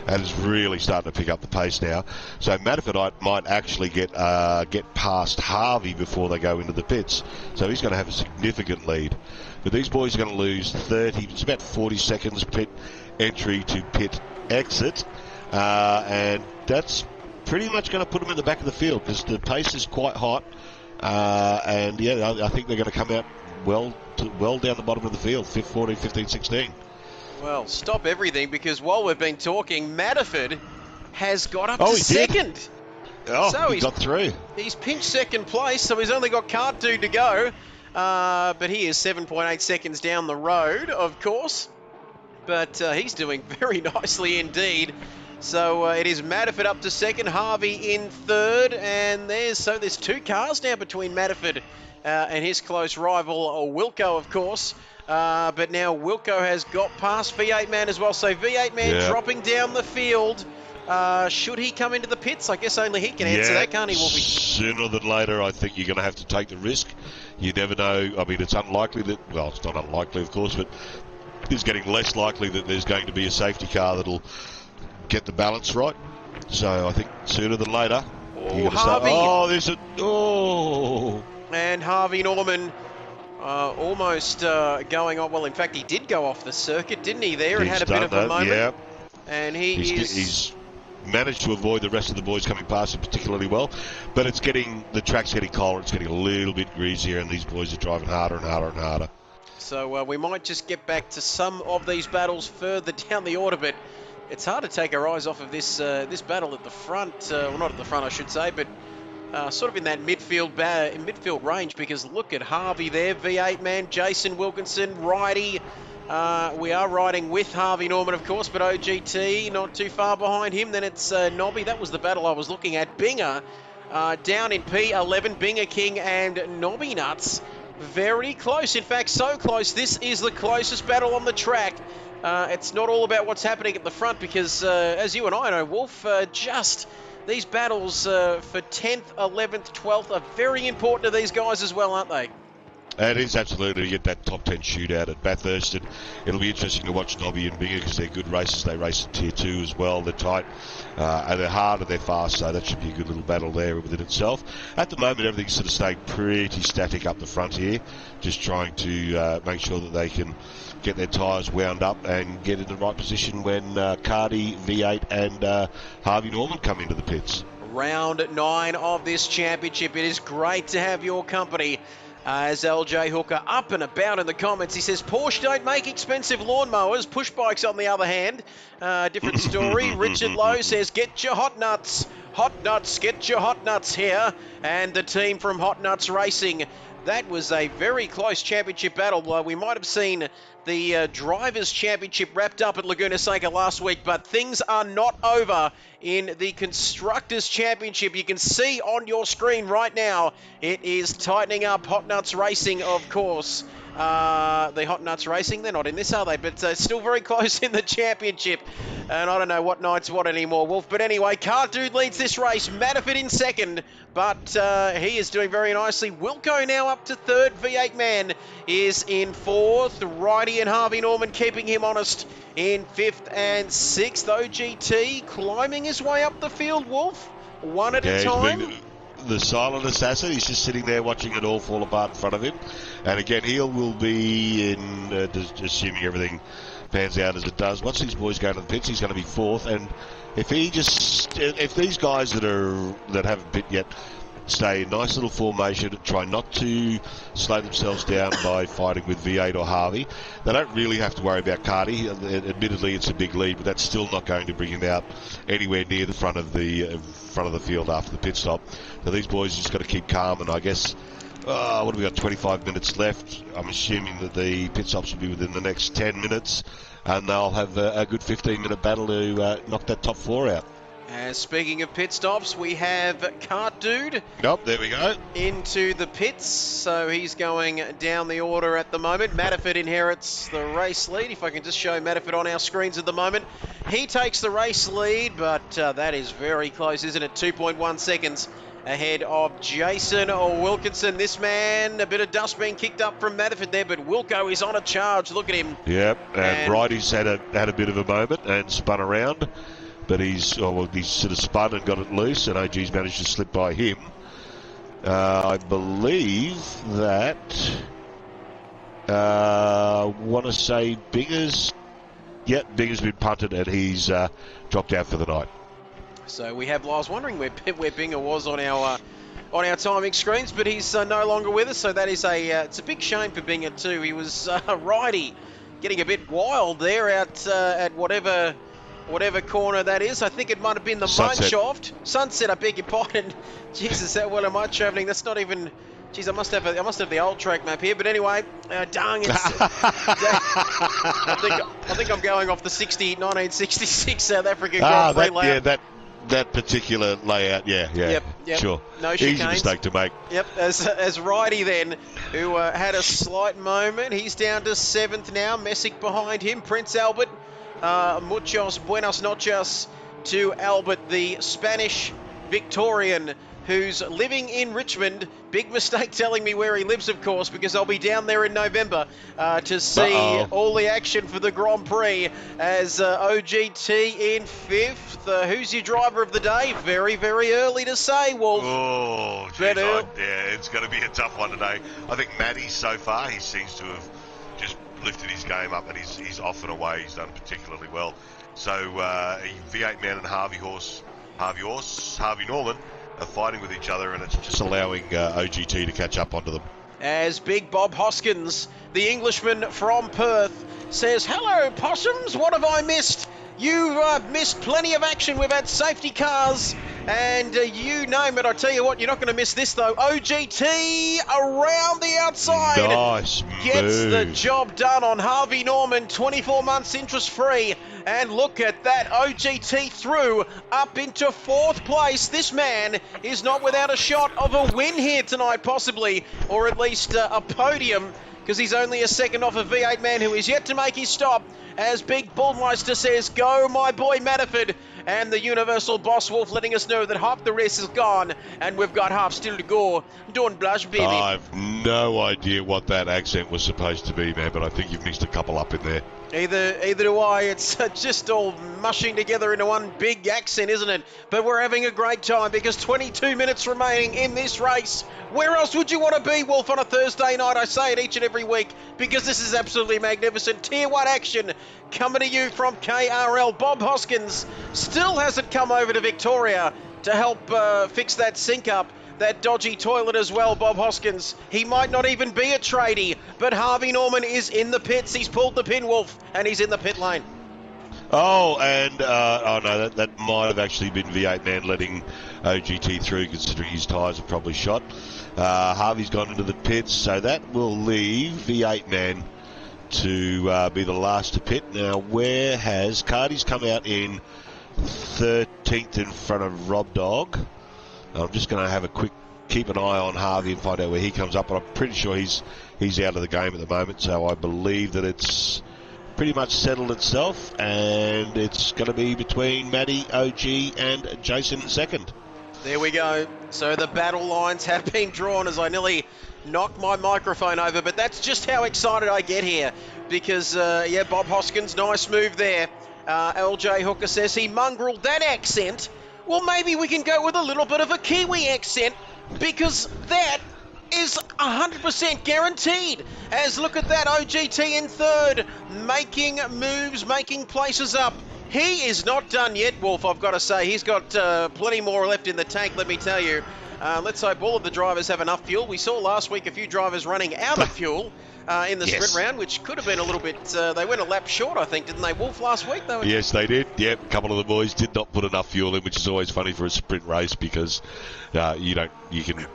and is really starting to pick up the pace now. So Manaford might actually get past Harvey before they go into the pits. So he's going to have a significant lead. But these boys are going to lose it's about 40 seconds pit entry to pit exit. And that's pretty much going to put them in the back of the field because the pace is quite hot. I think they're going to come out well down the bottom of the field, 14, 15, 16.
Well, stop everything, because while we've been talking, Manaford has got up to second.
So he got through.
He's pinched second place, so he's only got Cart Dude to go. But he is 7.8 seconds down the road, of course. But he's doing very nicely indeed. So it is Manaford up to second, Harvey in third, and there's two cars now between Manaford and his close rival Wilco, of course. But now Wilco has got past V8 Man as well. So V8 Man dropping down the field. Should he come into the pits? I guess only he can answer that, can't he, Wolfie?
Sooner than later, I think you're going to have to take the risk. You never know. I mean, it's unlikely that, well, it's not unlikely, of course, but it's getting less likely that there's going to be a safety car that'll get the balance right. So I think sooner than later, you're going to start. And
Harvey Norman almost going on. Well, in fact, he did go off the circuit, didn't he, there? And had a bit of a moment.
Yeah.
And
he's managed to avoid the rest of the boys coming past him particularly well. But the track's getting colder, it's getting a little bit greasier, and these boys are driving harder and harder and harder.
So we might just get back to some of these battles further down the order, but it's hard to take our eyes off of this battle at the front. Well, not at the front, I should say, but sort of in that midfield range, because look at Harvey there, V8 Man, Jason Wilkinson, Righty. We are riding with Harvey Norman, of course, but OGT not too far behind him. Then it's Nobby. That was the battle I was looking at. Binger down in P11, Binger King and Nobby Nuts. Very close. In fact, so close. This is the closest battle on the track. It's not all about what's happening at the front, because as you and I know, Wolf, these battles for 10th, 11th, 12th are very important to these guys as well, aren't they?
It is absolutely to get that top 10 shootout at Bathurst. It'll be interesting to watch Nobby and Binger because they're good races. They race in Tier 2 as well. They're tight, and they're hard and they're fast, so that should be a good little battle there within itself. At the moment, everything's sort of staying pretty static up the front here, just trying to make sure that they can get their tyres wound up and get in the right position when Cardi, V8 and Harvey Norman come into the pits.
Round 9 of this championship. It is great to have your company. As LJ Hooker up and about in the comments, he says Porsche don't make expensive lawnmowers, push bikes on the other hand. Different story. Richard Lowe says get your hot nuts, get your hot nuts here. And the team from Hot Nuts Racing. That was a very close championship battle. We might have seen the Drivers' Championship wrapped up at Laguna Seca last week, but things are not over in the Constructors' Championship. You can see on your screen right now, it is tightening up. Hot Nuts Racing, of course. The Hot Nuts Racing, they're not in this, are they? But still very close in the championship. And I don't know what night's what anymore, Wolf. But anyway, Car Dude leads this race. Matterford in second, but he is doing very nicely. Wilco now up to third. V8 Man is in fourth. Righty and Harvey Norman keeping him honest in fifth and sixth. OGT climbing his way up the field, Wolf. One at a time.
The silent assassin, he's just sitting there watching it all fall apart in front of him. And again, he will be in, assuming everything pans out as it does. Once these boys go to the pits, he's going to be fourth. And if these guys that haven't pit yet stay in nice little formation, try not to slow themselves down by fighting with V8 or Harvey, they don't really have to worry about Cardi. Admittedly, it's a big lead, but that's still not going to bring him out anywhere near the front of the field after the pit stop. So these boys just got to keep calm, and I guess, what have we got, 25 minutes left. I'm assuming that the pit stops will be within the next 10 minutes, and they'll have a good 15-minute battle to knock that top four out.
Speaking of pit stops, we have Kart Dude.
Nope, there we go.
Into the pits, so he's going down the order at the moment. Matterford inherits the race lead. If I can just show Matterford on our screens at the moment. He takes the race lead, but that is very close, isn't it? 2.1 seconds ahead of Jason Wilkinson. This man, a bit of dust being kicked up from Matterford there, but Wilco is on a charge. Look at him.
Yep, and Righty's had a bit of a moment and spun around. But he's sort of spun and got it loose, and OG's managed to slip by him. I believe that, want to say Binger's been punted and he's dropped out for the night.
So we have, I was wondering where Binger was on our timing screens, but he's no longer with us. So that is it's a big shame for Binger too. He was Righty getting a bit wild there at whatever corner that is. I think it might have been the mineshaft. Sunset, I beg your pardon. Jesus, how well am I travelling? That's not even... Jeez, I must have the old track map here. But anyway, dang, it's... I think I'm going off the 1966 South African Grand Prix layout.
Yeah, that particular layout, yeah.
Yep.
Sure.
No chicanes.
Easy mistake to make.
Yep, as Righty then, who had a slight moment. He's down to 7th now. Messick behind him. Prince Albert. Muchos buenos noches to Albert, the Spanish Victorian, who's living in Richmond. Big mistake telling me where he lives, of course, because I'll be down there in November to see all the action for the Grand Prix as OGT in 5th. Who's your driver of the day? Very, very early to say, Wolf.
Oh, geez, it's going to be a tough one today. I think Matty, so far, he seems to have just lifted his game up, and he's off and away. He's done particularly well. So V8 Man and Harvey Norman are fighting with each other, and it's just allowing OGT to catch up onto them.
As Big Bob Hoskins, the Englishman from Perth, says, "Hello, possums, what have I missed? You've missed plenty of action. We've had safety cars, and you name it. I tell you what, you're not going to miss this, though. OGT around the outside.
Nice
gets
move.
the job done on Harvey Norman, 24 months interest-free. And look at that, OGT through up into 4th place. This man is not without a shot of a win here tonight, possibly, or at least a podium, because he's only a second off of V8 Man, who is yet to make his stop. As Big Bullmeister says, "Go, my boy Matterford." And the Universal Boss Wolf letting us know that half the race is gone, and we've got half still to go. Don't blush, baby.
I've no idea what that accent was supposed to be, man, but I think you've mixed a couple up in there.
Either do I. It's just all mushing together into one big accent, isn't it? But we're having a great time because 22 minutes remaining in this race. Where else would you want to be, Wolf, on a Thursday night? I say it each and every week because this is absolutely magnificent. Tier 1 action coming to you from KRL. Bob Hoskins still hasn't come over to Victoria to help fix that sink up. That dodgy toilet as well, Bob Hoskins. He might not even be a tradie, but Harvey Norman is in the pits. He's pulled the pin, Wolf, and he's in the pit lane.
Oh, and no, that might have actually been V8 Man letting OGT through, considering his tyres are probably shot. Harvey's gone into the pits, so that will leave V8 Man to be the last to pit. Now, where has Cardi's come out in 13th in front of Rob Dog? I'm just going to have a quick keep an eye on Harvey and find out where he comes up, but I'm pretty sure he's out of the game at the moment, so I believe that it's pretty much settled itself, and it's going to be between Matty, OG, and Jason in second.
There we go. So the battle lines have been drawn as I nearly knocked my microphone over, but that's just how excited I get here because, yeah, Bob Hoskins, nice move there. LJ Hooker says he mongreled that accent. Well, maybe we can go with a little bit of a Kiwi accent because that is 100% guaranteed. As look at that, OGT in third, making moves, making places up. He is not done yet, Wolf, I've got to say. He's got plenty more left in the tank, let me tell you. Let's hope all of the drivers have enough fuel. We saw last week a few drivers running out of fuel in the sprint round, which could have been a little bit... they went a lap short, I think, didn't they, Wolf, last week?
Yes, they did. Yep, a couple of the boys did not put enough fuel in, which is always funny for a sprint race because you can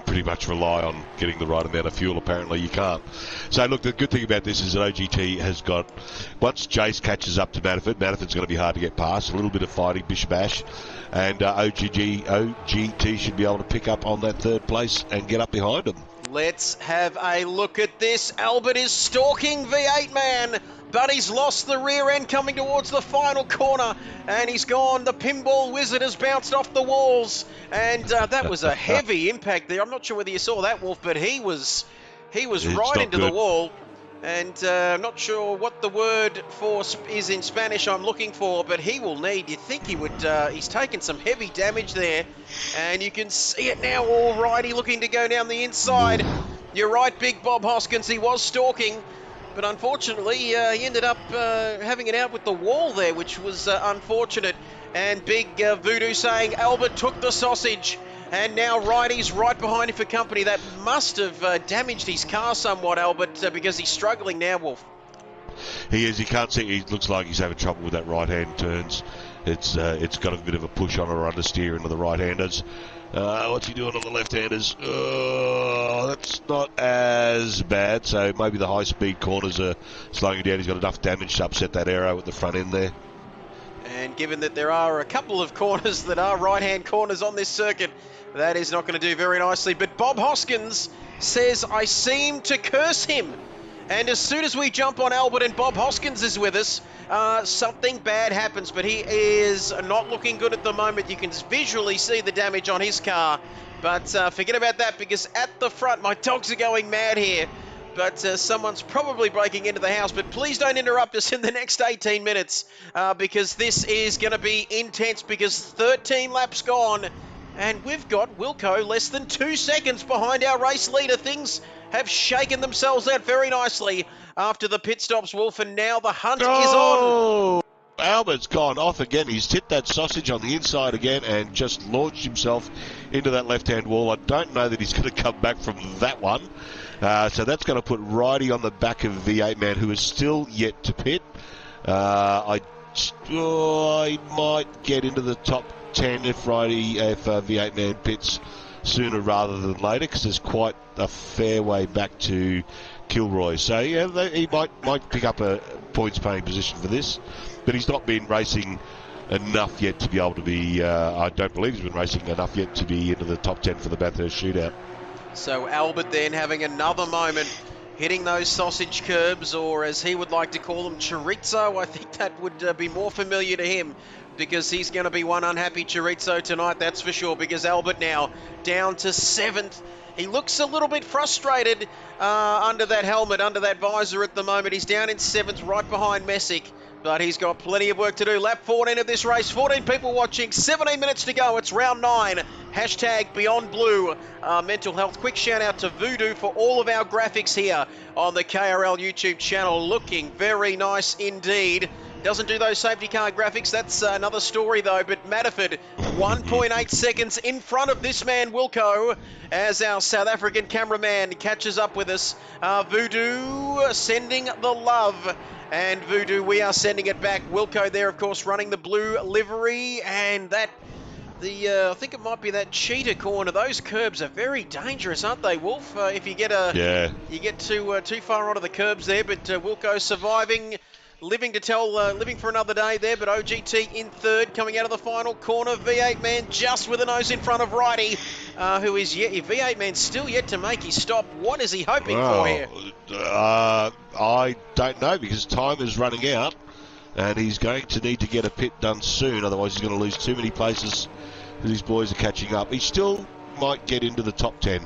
pretty much rely on getting the right amount of fuel. Apparently you can't. So look, the good thing about this is that OGT has got, once Jace catches up to Manafort, Manaford's going to be hard to get past, a little bit of fighting, bish bash, and OGT should be able to pick up on that third place and get up behind them.
Let's have a look at this. Albert is stalking V8 man, but he's lost the rear end coming towards the final corner, and he's gone. The pinball wizard has bounced off the walls, and that was a heavy impact there. I'm not sure whether you saw that, Wolf, but he was right into the wall, and I'm not sure what the word for is in Spanish I'm looking for, but he will need, you think he would, he's taken some heavy damage there, and you can see it now, alrighty, looking to go down the inside. You're right, Big Bob Hoskins, he was stalking, but unfortunately he ended up having it out with the wall there, which was unfortunate. And Big Voodoo saying Albert took the sausage, and now Righty's right behind him for company. That must have damaged his car somewhat, Albert, because he's struggling now, Wolf.
He is. He can't see. He looks like he's having trouble with that right-hand turns. It's got a bit of a push on it or understeer into the right-handers. What's he doing on the left-handers? That's not as bad. So maybe the high-speed corners are slowing him down. He's got enough damage to upset that aero at the front end there.
And given that there are a couple of corners that are right-hand corners on this circuit, that is not going to do very nicely. But Bob Hoskins says, I seem to curse him. And as soon as we jump on Albert and Bob Hoskins is with us, something bad happens. But he is not looking good at the moment. You can visually see the damage on his car. But forget about that, because at the front, my dogs are going mad here. But someone's probably breaking into the house. But please don't interrupt us in the next 18 minutes because this is going to be intense, because 13 laps gone and we've got Wilco less than 2 seconds behind our race leader. Things have shaken themselves out very nicely after the pit stops, Wolf, and now the hunt is on.
Albert's gone off again. He's hit that sausage on the inside again and just launched himself into that left-hand wall. I don't know that he's going to come back from that one. So that's going to put Righty on the back of V8 man, who is still yet to pit. I might get into the top 10 if V8 man pits sooner rather than later, because there's quite a fair way back to Kilroy. So yeah, he might pick up a points-paying position for this, but he's not been racing enough yet to be able to be. I don't believe he's been racing enough yet to be into the top 10 for the Bathurst shootout.
So Albert then having another moment, hitting those sausage curbs, or as he would like to call them, chorizo. I think that would be more familiar to him, because he's going to be one unhappy chorizo tonight, that's for sure, because Albert now down to 7th. He looks a little bit frustrated under that helmet, under that visor at the moment. He's down in 7th, right behind Messick, but he's got plenty of work to do. Lap 14 of this race, 14 people watching, 17 minutes to go. It's round 9. Hashtag Beyond Blue Mental Health. Quick shout out to Voodoo for all of our graphics here on the KRL YouTube channel. Looking very nice indeed. Doesn't do those safety car graphics. That's another story, though. But Matterford, 1.8 seconds in front of this man, Wilco, as our South African cameraman catches up with us. Voodoo sending the love. And Voodoo, we are sending it back. Wilco there, of course, running the blue livery. And that I think it might be that cheetah corner. Those curbs are very dangerous, aren't they, Wolf? If you get too far onto the curbs there, but Wilco surviving, living for another day there. But OGT in third, coming out of the final corner. V8 man just with a nose in front of Righty, who is V8 man still yet to make his stop. What is he hoping for here?
I don't know, because time is running out. And he's going to need to get a pit done soon, otherwise he's going to lose too many places as his boys are catching up. He still might get into the top 10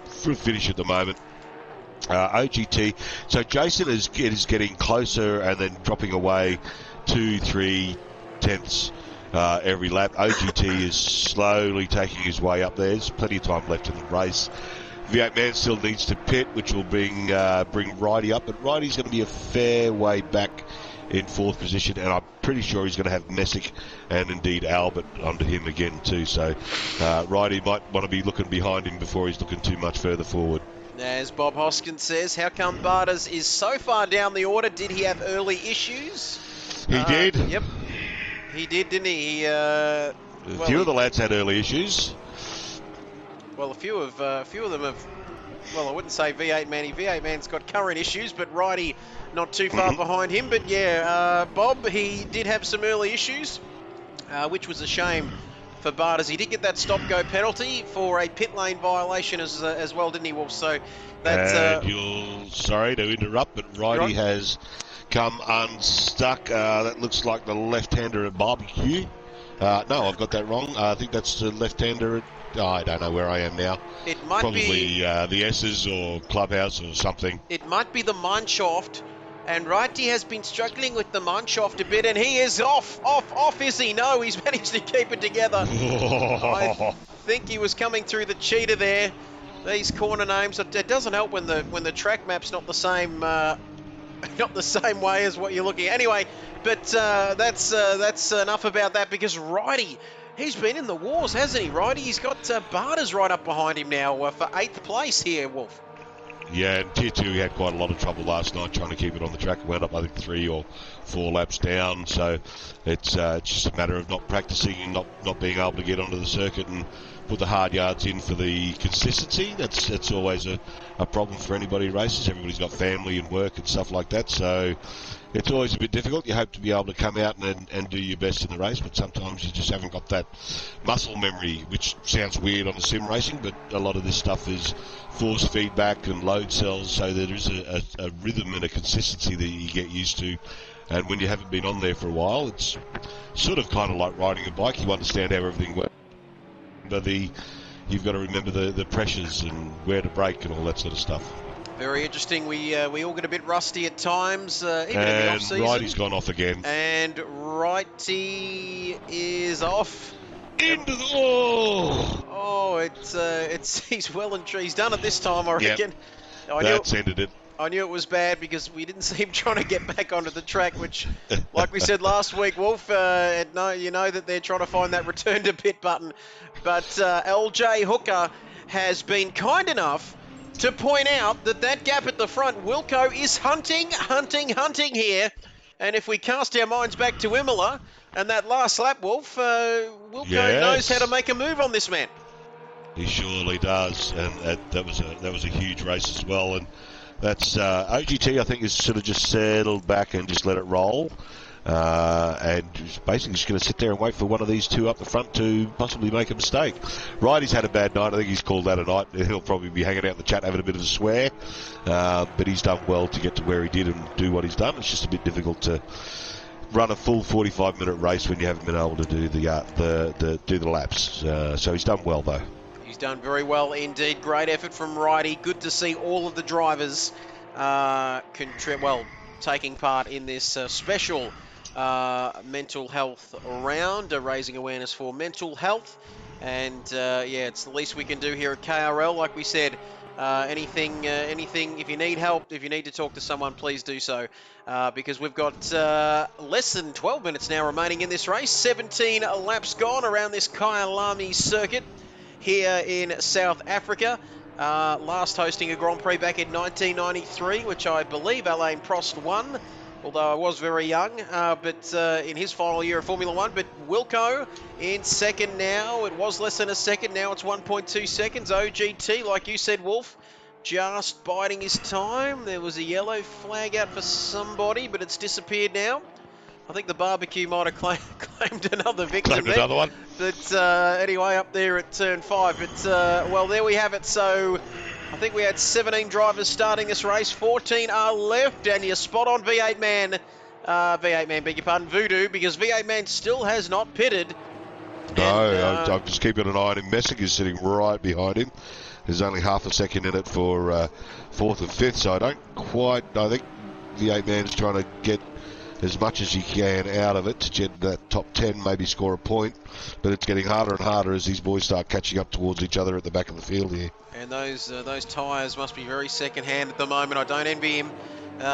for a finish at the moment. OGT, so Jason is getting closer and then dropping away 2-3 tenths every lap. OGT is slowly taking his way up there. There's plenty of time left in the race. V8 man still needs to pit, which will bring Righty up, but Righty's going to be a fair way back in fourth position, and I'm pretty sure he's going to have Messick and indeed Albert under him again too. So Righty might want to be looking behind him before he's looking too much further forward.
As Bob Hoskins says, how come Barters is so far down the order? Did he have early issues?
He did.
Yep, he did, didn't he?
A few of the lads had early issues.
Well, a few of them have. Well, I wouldn't say V8 man. V8 man's got current issues, but Righty not too far behind him. But yeah, Bob, he did have some early issues, which was a shame for Barters. He did get that stop-go penalty for a pit lane violation as well, didn't he, Wolf? So that's...
sorry to interrupt, but Righty has come unstuck. That looks like the left-hander at Barbecue. No, I've got that wrong. I think that's the left-hander at... I don't know where I am now.
It might
probably the S's or Clubhouse or something.
It might be the Mineshaft, and Righty has been struggling with the Mineshaft a bit, and he is off, is he? No, he's managed to keep it together. I think he was coming through the cheetah there. These corner names, it doesn't help when the track map's not the same way as what you're looking at. Anyway, but that's enough about that, because Righty, he's been in the wars, hasn't he, Righty? He's got Barters right up behind him now for 8th place here, Wolf.
Yeah, and Tier 2, he had quite a lot of trouble last night trying to keep it on the track. He wound up, I think, 3 or 4 laps down. So it's just a matter of not practicing and not being able to get onto the circuit and put the hard yards in for the consistency. That's always a problem for anybody who races. Everybody's got family and work and stuff like that. So it's always a bit difficult. You hope to be able to come out and do your best in the race, but sometimes you just haven't got that muscle memory, which sounds weird on the sim racing, but a lot of this stuff is force feedback and load cells, so there is a rhythm and a consistency that you get used to. And when you haven't been on there for a while, it's sort of kind of like riding a bike. You understand how everything works, but you've got to remember the pressures and where to brake and all that sort of stuff.
Very interesting. We all get a bit rusty at times, even in the off-season.
Righty's gone off again.
And Righty is off.
Into the...
he's well and true. He's done it this time, I reckon.
Yep. That's ended it.
I knew it was bad because we didn't see him trying to get back onto the track, which, like we said last week, Wolf, you know that they're trying to find that return to pit button. But LJ Hooker has been kind enough to point out that gap at the front, Wilco is hunting here. And if we cast our minds back to Imola and that last lap, Wolf, Wilco knows how to make a move on this man.
He surely does, and that was a huge race as well. And that's OGT, I think, is sort of just settled back and just let it roll. And basically just going to sit there and wait for one of these two up the front to possibly make a mistake. Righty's had a bad night. I think he's called that a night. He'll probably be hanging out in the chat having a bit of a swear. But he's done well to get to where he did and do what he's done. It's just a bit difficult to run a full 45-minute race when you haven't been able to do the laps. So he's done well, though.
He's done very well indeed. Great effort from Righty. Good to see all of the drivers taking part in this special mental health round, raising awareness for mental health. And it's the least we can do here at KRL. Like we said, anything, if you need help, if you need to talk to someone, please do so. Because we've got less than 12 minutes now remaining in this race. 17 laps gone around this Kyalami circuit here in South Africa. Last hosting a Grand Prix back in 1993, which I believe Alain Prost won. although I was very young, but in his final year of Formula One. But Wilco in second now. It was less than a second. Now it's 1.2 seconds. OGT, like you said, Wolf, just biding his time. There was a yellow flag out for somebody, but it's disappeared now. I think the barbecue might have claimed another victim.
Claimed another one.
But anyway, up there at turn 5. But, well, there we have it. So I think we had 17 drivers starting this race. 14 are left, and you're spot on, V8 Man. V8 Man, beg your pardon, Voodoo, because V8 Man still has not pitted.
No, I'm just keeping an eye on him. Messick is sitting right behind him. There's only half a second in it for 4th and 5th, so I think V8 Man's trying to get as much as he can out of it to get that top 10, maybe score a point, but it's getting harder and harder as these boys start catching up towards each other at the back of the field here.
And those tyres must be very second-hand at the moment. I don't envy him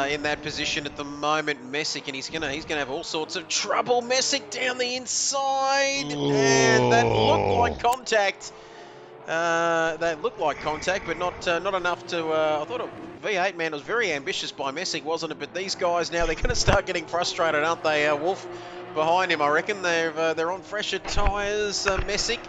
in that position at the moment. Messick, and he's gonna have all sorts of trouble. Messick down the inside, and that looked like contact. That looked like contact, but not enough to. I thought V8 Man was very ambitious by Messick, wasn't it? But these guys now, they're going to start getting frustrated, aren't they? Wolf behind him, I reckon. They're on fresher tyres. Messick,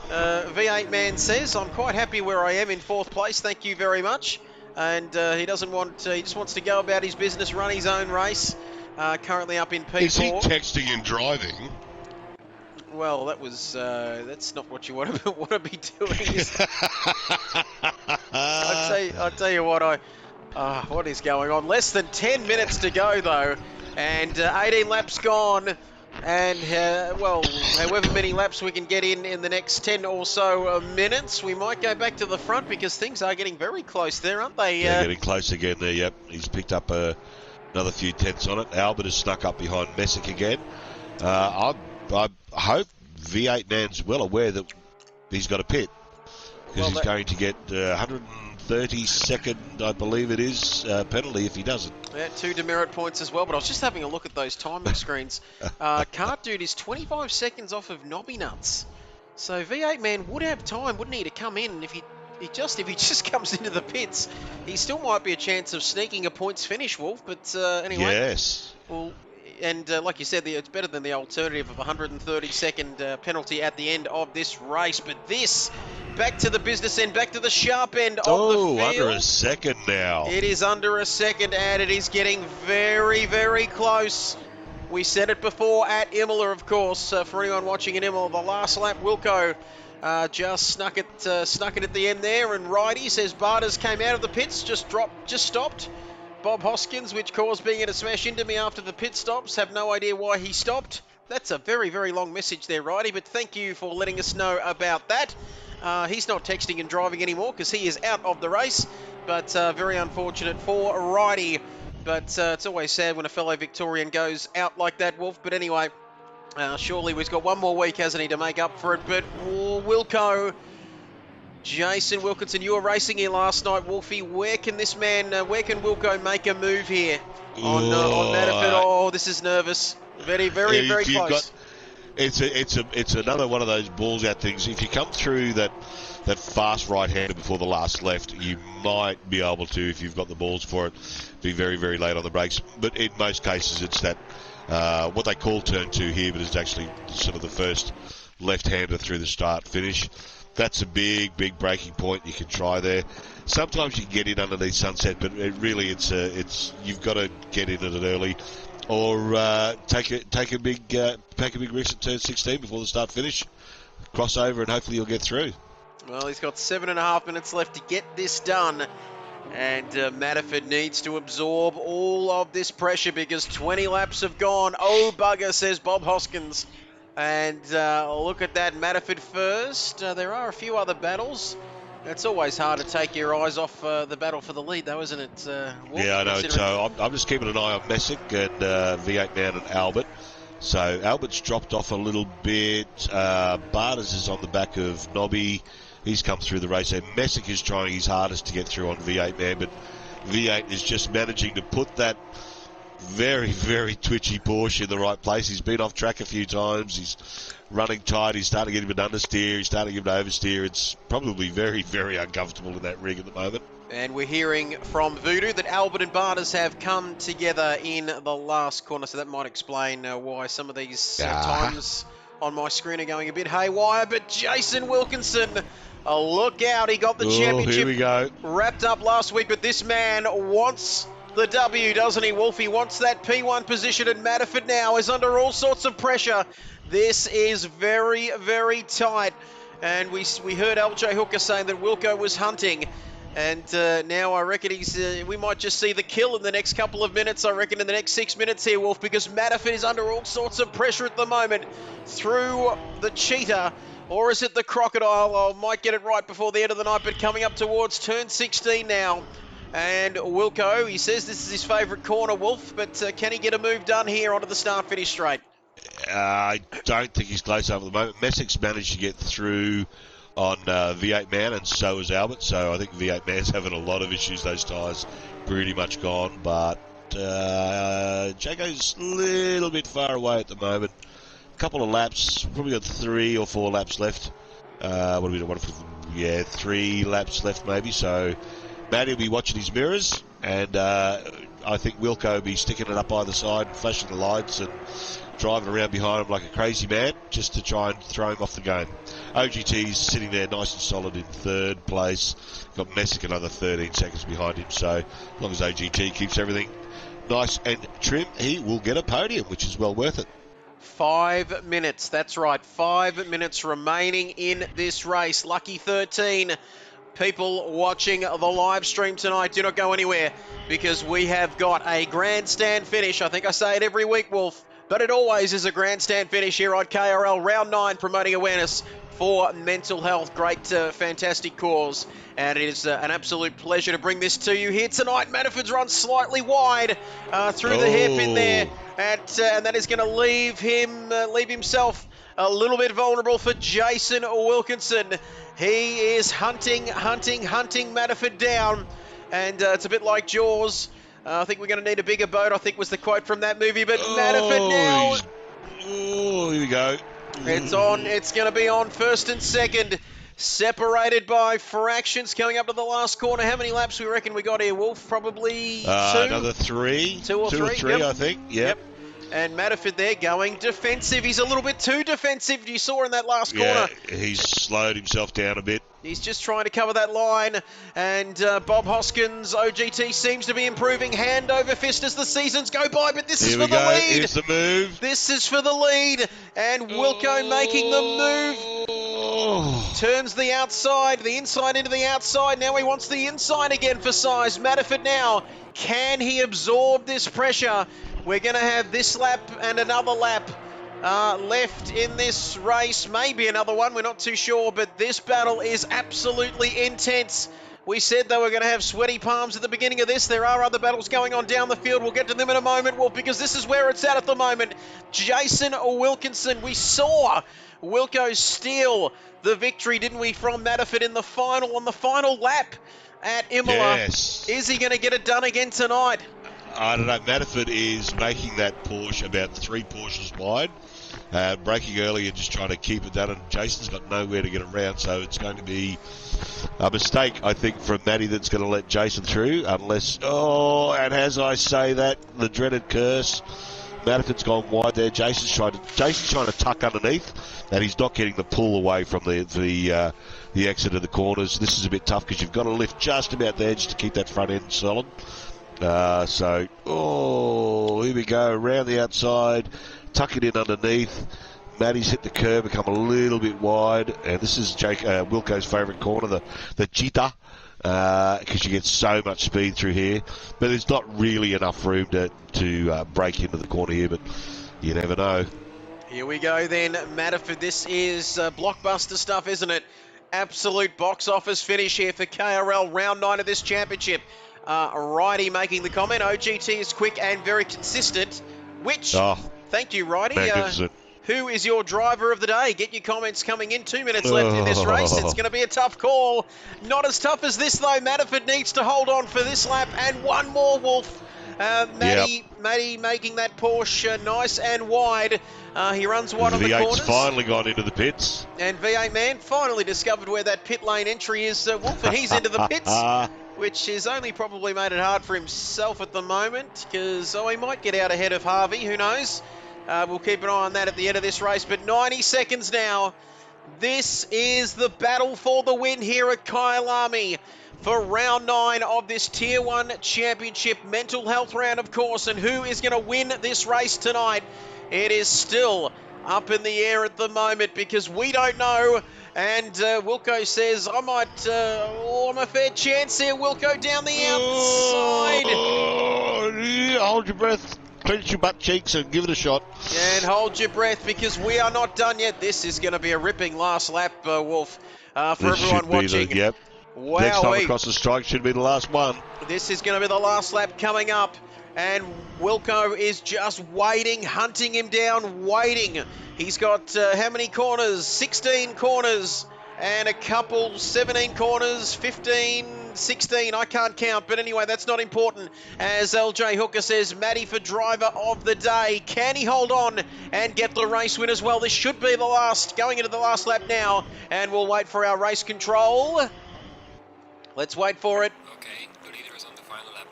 V8 Man says, "I'm quite happy where I am in 4th place. Thank you very much." And he doesn't want. He just wants to go about his business, run his own race. Currently up in P4.
Is he texting and driving?
Well, that's not what you want to be doing. I tell you what, what is going on? Less than 10 minutes to go though, and 18 laps gone, and well, however many laps we can get in the next 10 or so minutes, we might go back to the front because things are getting very close there, aren't they?
They're getting close again there. Yep, he's picked up another few tenths on it. Albert has snuck up behind Messick again. I hope V8 Man's well aware that he's got a pit, because he's going to get 132nd, I believe it is, penalty if he doesn't.
Yeah, 2 demerit points as well, but I was just having a look at those timing screens. Cart Dude is 25 seconds off of Nobby Nuts. So V8 Man would have time, wouldn't he, to come in, and if he just comes into the pits, he still might be a chance of sneaking a points finish, Wolf, but anyway.
Yes.
Well, and like you said, it's better than the alternative of a 130-second penalty at the end of this race. But this, back to the business end, back to the sharp end of the field.
Under a second now.
It is under a second, and it is getting very, very close. We said it before at Imola, of course. For anyone watching in Imola, the last lap, Wilco just snuck it at the end there. And Righty says Barters came out of the pits, just stopped. Bob Hoskins, which caused being to smash into me after the pit stops. Have no idea why he stopped. That's a very, very long message there, Righty, but thank you for letting us know about that. He's not texting and driving anymore because he is out of the race, but very unfortunate for Righty. But it's always sad when a fellow Victorian goes out like that, Wolf. But anyway, surely he's got one more week, hasn't he, to make up for it. But Wilco... Jason Wilkinson, you were racing here last night, Wolfie. Where can Wilco make a move here on Manafort? Oh, this is nervous. Very, very, very close.
It's another one of those balls out things. If you come through that fast right-hander before the last left, you might be able to, if you've got the balls for it, be very, very late on the brakes. But in most cases, it's that what they call turn 2 here, but it's actually sort of the first left-hander through the start-finish. That's a big, big breaking point you can try there. Sometimes you can get in underneath Sunset, but it's you've got to get in at it early, or take a big risk at turn 16 before the start finish, cross over, and hopefully you'll get through.
Well, he's got 7.5 minutes left to get this done, and Manafort needs to absorb all of this pressure because 20 laps have gone. Oh bugger, says Bob Hoskins. And look at that, Manafort first. There are a few other battles. It's always hard to take your eyes off the battle for the lead, though, isn't it?
Yeah, I know. So I'm just keeping an eye on Messick and V8 Man and Albert. So Albert's dropped off a little bit. Barters is on the back of Nobby. He's come through the race. And Messick is trying his hardest to get through on V8 Man, but V8 is just managing to put that very, very twitchy Porsche in the right place. He's been off track a few times. He's running tight. He's starting to get him an understeer. He's starting to get him an oversteer. It's probably very, very uncomfortable in that rig at the moment.
And we're hearing from Voodoo that Albert and Barters have come together in the last corner, so that might explain why some of these times on my screen are going a bit haywire. But Jason Wilkinson, look out, he got the championship
here we go.
wrapped up last week, but this man wants the W, doesn't he, Wolf? He wants that P1 position, and Matterford now is under all sorts of pressure. This is very, very tight. And we heard LJ Hooker saying that Wilco was hunting. And now I reckon we might just see the kill in the next couple of minutes. I reckon in the next 6 minutes here, Wolf, because Matterford is under all sorts of pressure at the moment through the cheetah. Or is it the crocodile? I might get it right before the end of the night, but coming up towards turn 16 now. And Wilco, he says this is his favourite corner, Wolf, but can he get a move done here onto the start-finish straight?
I don't think he's close enough at the moment. Messick's managed to get through on V8 Man, and so is Albert. So I think V8 Man's having a lot of issues. Those tyres pretty much gone, but Jaco's a little bit far away at the moment. A couple of laps, probably got 3 or 4 laps left. What do we do? 3 laps left maybe. So Matty will be watching his mirrors, and I think Wilco will be sticking it up either side, flashing the lights and driving around behind him like a crazy man just to try and throw him off the game. OGT's sitting there nice and solid in 3rd place. Got Messick another 13 seconds behind him, so as long as OGT keeps everything nice and trim, he will get a podium, which is well worth it.
5 minutes, that's right, 5 minutes remaining in this race. Lucky 13. People watching the live stream tonight, do not go anywhere, because we have got a grandstand finish. I think I say it every week, Wolf, but it always is a grandstand finish here on KRL. Round 9, promoting awareness for mental health. Great, fantastic cause. And it is an absolute pleasure to bring this to you here tonight. Matterford's run slightly wide through the hairpin there. And that is going to leave himself a little bit vulnerable for Jason Wilkinson. He is hunting Matterford down. And it's a bit like Jaws. I think we're going to need a bigger boat, I think was the quote from that movie. But Matterford now...
Here we go.
It's on. It's going to be on 1st and 2nd. Separated by fractions coming up to the last corner. How many laps we reckon we got here, Wolf? Probably 2?
Another 3.
2 or 3,
yep. I think. Yep.
And Matterford there going defensive. He's a little bit too defensive, you saw in that last corner.
Yeah, he's slowed himself down a bit.
He's just trying to cover that line. And Bob Hoskins, OGT, seems to be improving hand over fist as the seasons go by. But this is for the lead.
Here's the move.
This is for the lead. And Wilco making the move. Turns the outside, the inside into the outside. Now he wants the inside again for size. Matterford now. Can he absorb this pressure? We're going to have this lap and another lap left in this race. Maybe another one, we're not too sure, but this battle is absolutely intense. We said they were going to have sweaty palms at the beginning of this. There are other battles going on down the field. We'll get to them in a moment, well, because this is where it's at the moment. Jason Wilkinson, we saw Wilco steal the victory, didn't we, from Matterford on the final lap at Imola.
Yes.
Is he going to get it done again tonight?
I don't know. Matterford is making that Porsche about 3 Porsches wide, braking early and just trying to keep it down. And Jason's got nowhere to get around, so it's going to be a mistake, I think, from Matty that's going to let Jason through. Unless, and as I say that, the dreaded curse. Matterford's gone wide there. Jason's trying to tuck underneath, and he's not getting the pull away from the exit of the corners. This is a bit tough because you've got to lift just about there just to keep that front end solid. Here we go, around the outside, tuck it in underneath. Matty's hit the curb, become a little bit wide, and this is Wilco's favourite corner, the cheetah, because you get so much speed through here, but there's not really enough room to break into the corner here, but you never know.
Here we go then, Matterford. This is blockbuster stuff, isn't it? Absolute box office finish here for KRL, round 9 of this championship. Righty making the comment, OGT is quick and very consistent, which, thank you, Righty. Who is your driver of the day? Get your comments coming in. 2 minutes left in this race. It's going to be a tough call. Not as tough as this, though. Matterford needs to hold on for this lap and one more, Wolf. Matty making that Porsche nice and wide. He runs wide on the corners.
V8's finally gone into the pits.
And V8 Man finally discovered where that pit lane entry is, Wolf, and he's into the pits. which has only probably made it hard for himself at the moment, because he might get out ahead of Harvey, who knows. We'll keep an eye on that at the end of this race, but 90 seconds now. This is the battle for the win here at Kyalami for round 9 of this Tier 1 Championship mental health round, of course. And who is going to win this race tonight? It is still up in the air at the moment because we don't know. And Wilco says, I'm a fair chance here. Wilco down the outside.
Hold your breath. Clench your butt cheeks and give it a shot.
And hold your breath because we are not done yet. This is going to be a ripping last lap, Wolf, for
This
everyone
should be
watching.
Yep.
Wow.
Next time across the strike should be the last one.
This is going to be the last lap coming up. And Wilco is just waiting, hunting him down, waiting. He's got how many corners? 16 corners and a couple, 17 corners, 15, 16, I can't count. But anyway, that's not important. As LJ Hooker says, Matty for driver of the day. Can he hold on and get the race win as well? This should be the last, going into the last lap now. And we'll wait for our race control. Let's wait for it.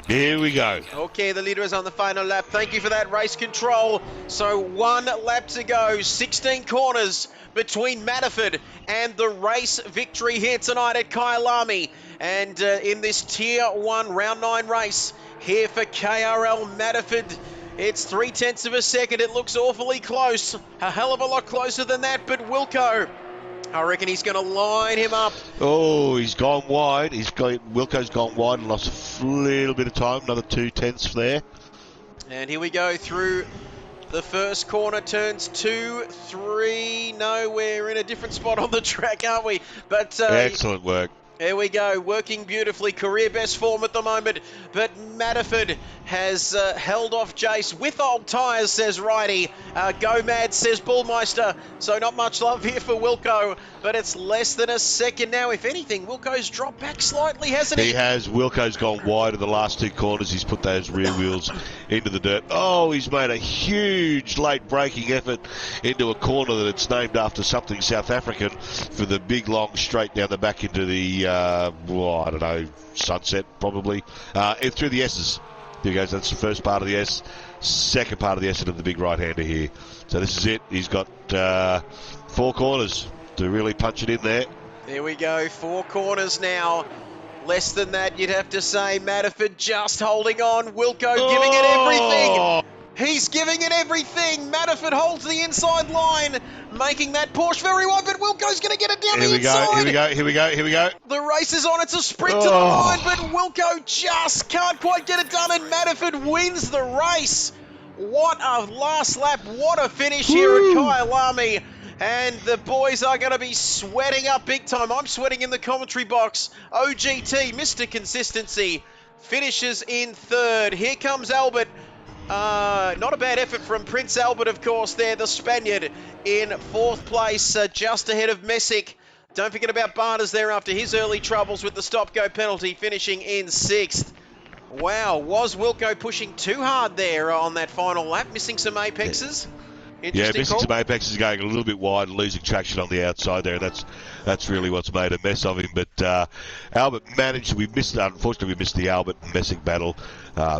Here we go.
Okay, the leader is on the final lap. Thank you for that race control. So 1 lap to go, 16 corners between Matterford and the race victory here tonight at Kyalami. And in this Tier 1 Round 9 race here for KRL Matterford, it's 0.3 of a second. It looks awfully close, a hell of a lot closer than that, but Wilco, I reckon he's going to line him up.
Oh, he's gone wide. Wilco's gone wide and lost a little bit of time. Another 0.2 there.
And here we go through the first corner, turns 2, 3. No, we're in a different spot on the track, aren't we? But
excellent work.
Here we go, working beautifully, career best form at the moment, but Matterford has held off Jace with old tyres, says Righty. Go mad, says Bullmeister. So not much love here for Wilco, but it's less than a second now. If anything, Wilco's dropped back slightly, hasn't he?
He has. Wilco's gone wide in the last 2 corners. He's put those rear wheels into the dirt. Oh, he's made a huge late braking effort into a corner that it's named after something South African for the big long straight down the back into the I don't know, Sunset probably. Through the S's. There he goes. That's the first part of the S. Second part of the S into the big right-hander here. So this is it. He's got 4 corners to really punch it in there.
There we go. 4 corners now. Less than that, you'd have to say. Matterford just holding on. Wilco giving it everything. He's giving it everything. Matterford holds the inside line, making that Porsche very wide, but Wilco's going to get it down the inside.
Here we go.
The race is on. It's a sprint to the line, but Wilco just can't quite get it done, and Matterford wins the race. What a last lap. What a finish here at Kyalami. And the boys are going to be sweating up big time. I'm sweating in the commentary box. OGT, Mr. Consistency, finishes in 3rd. Here comes Albert. Not a bad effort from Prince Albert, of course, there, the Spaniard, in 4th place, just ahead of Messick. Don't forget about Barnes there after his early troubles with the stop-go penalty, finishing in 6th. Wow, was Wilco pushing too hard there on that final lap, missing some apexes?
Missing some apexes, going a little bit wide, losing traction on the outside there. That's really what's made a mess of him. But Albert managed. Unfortunately, we missed the Albert and Messick battle.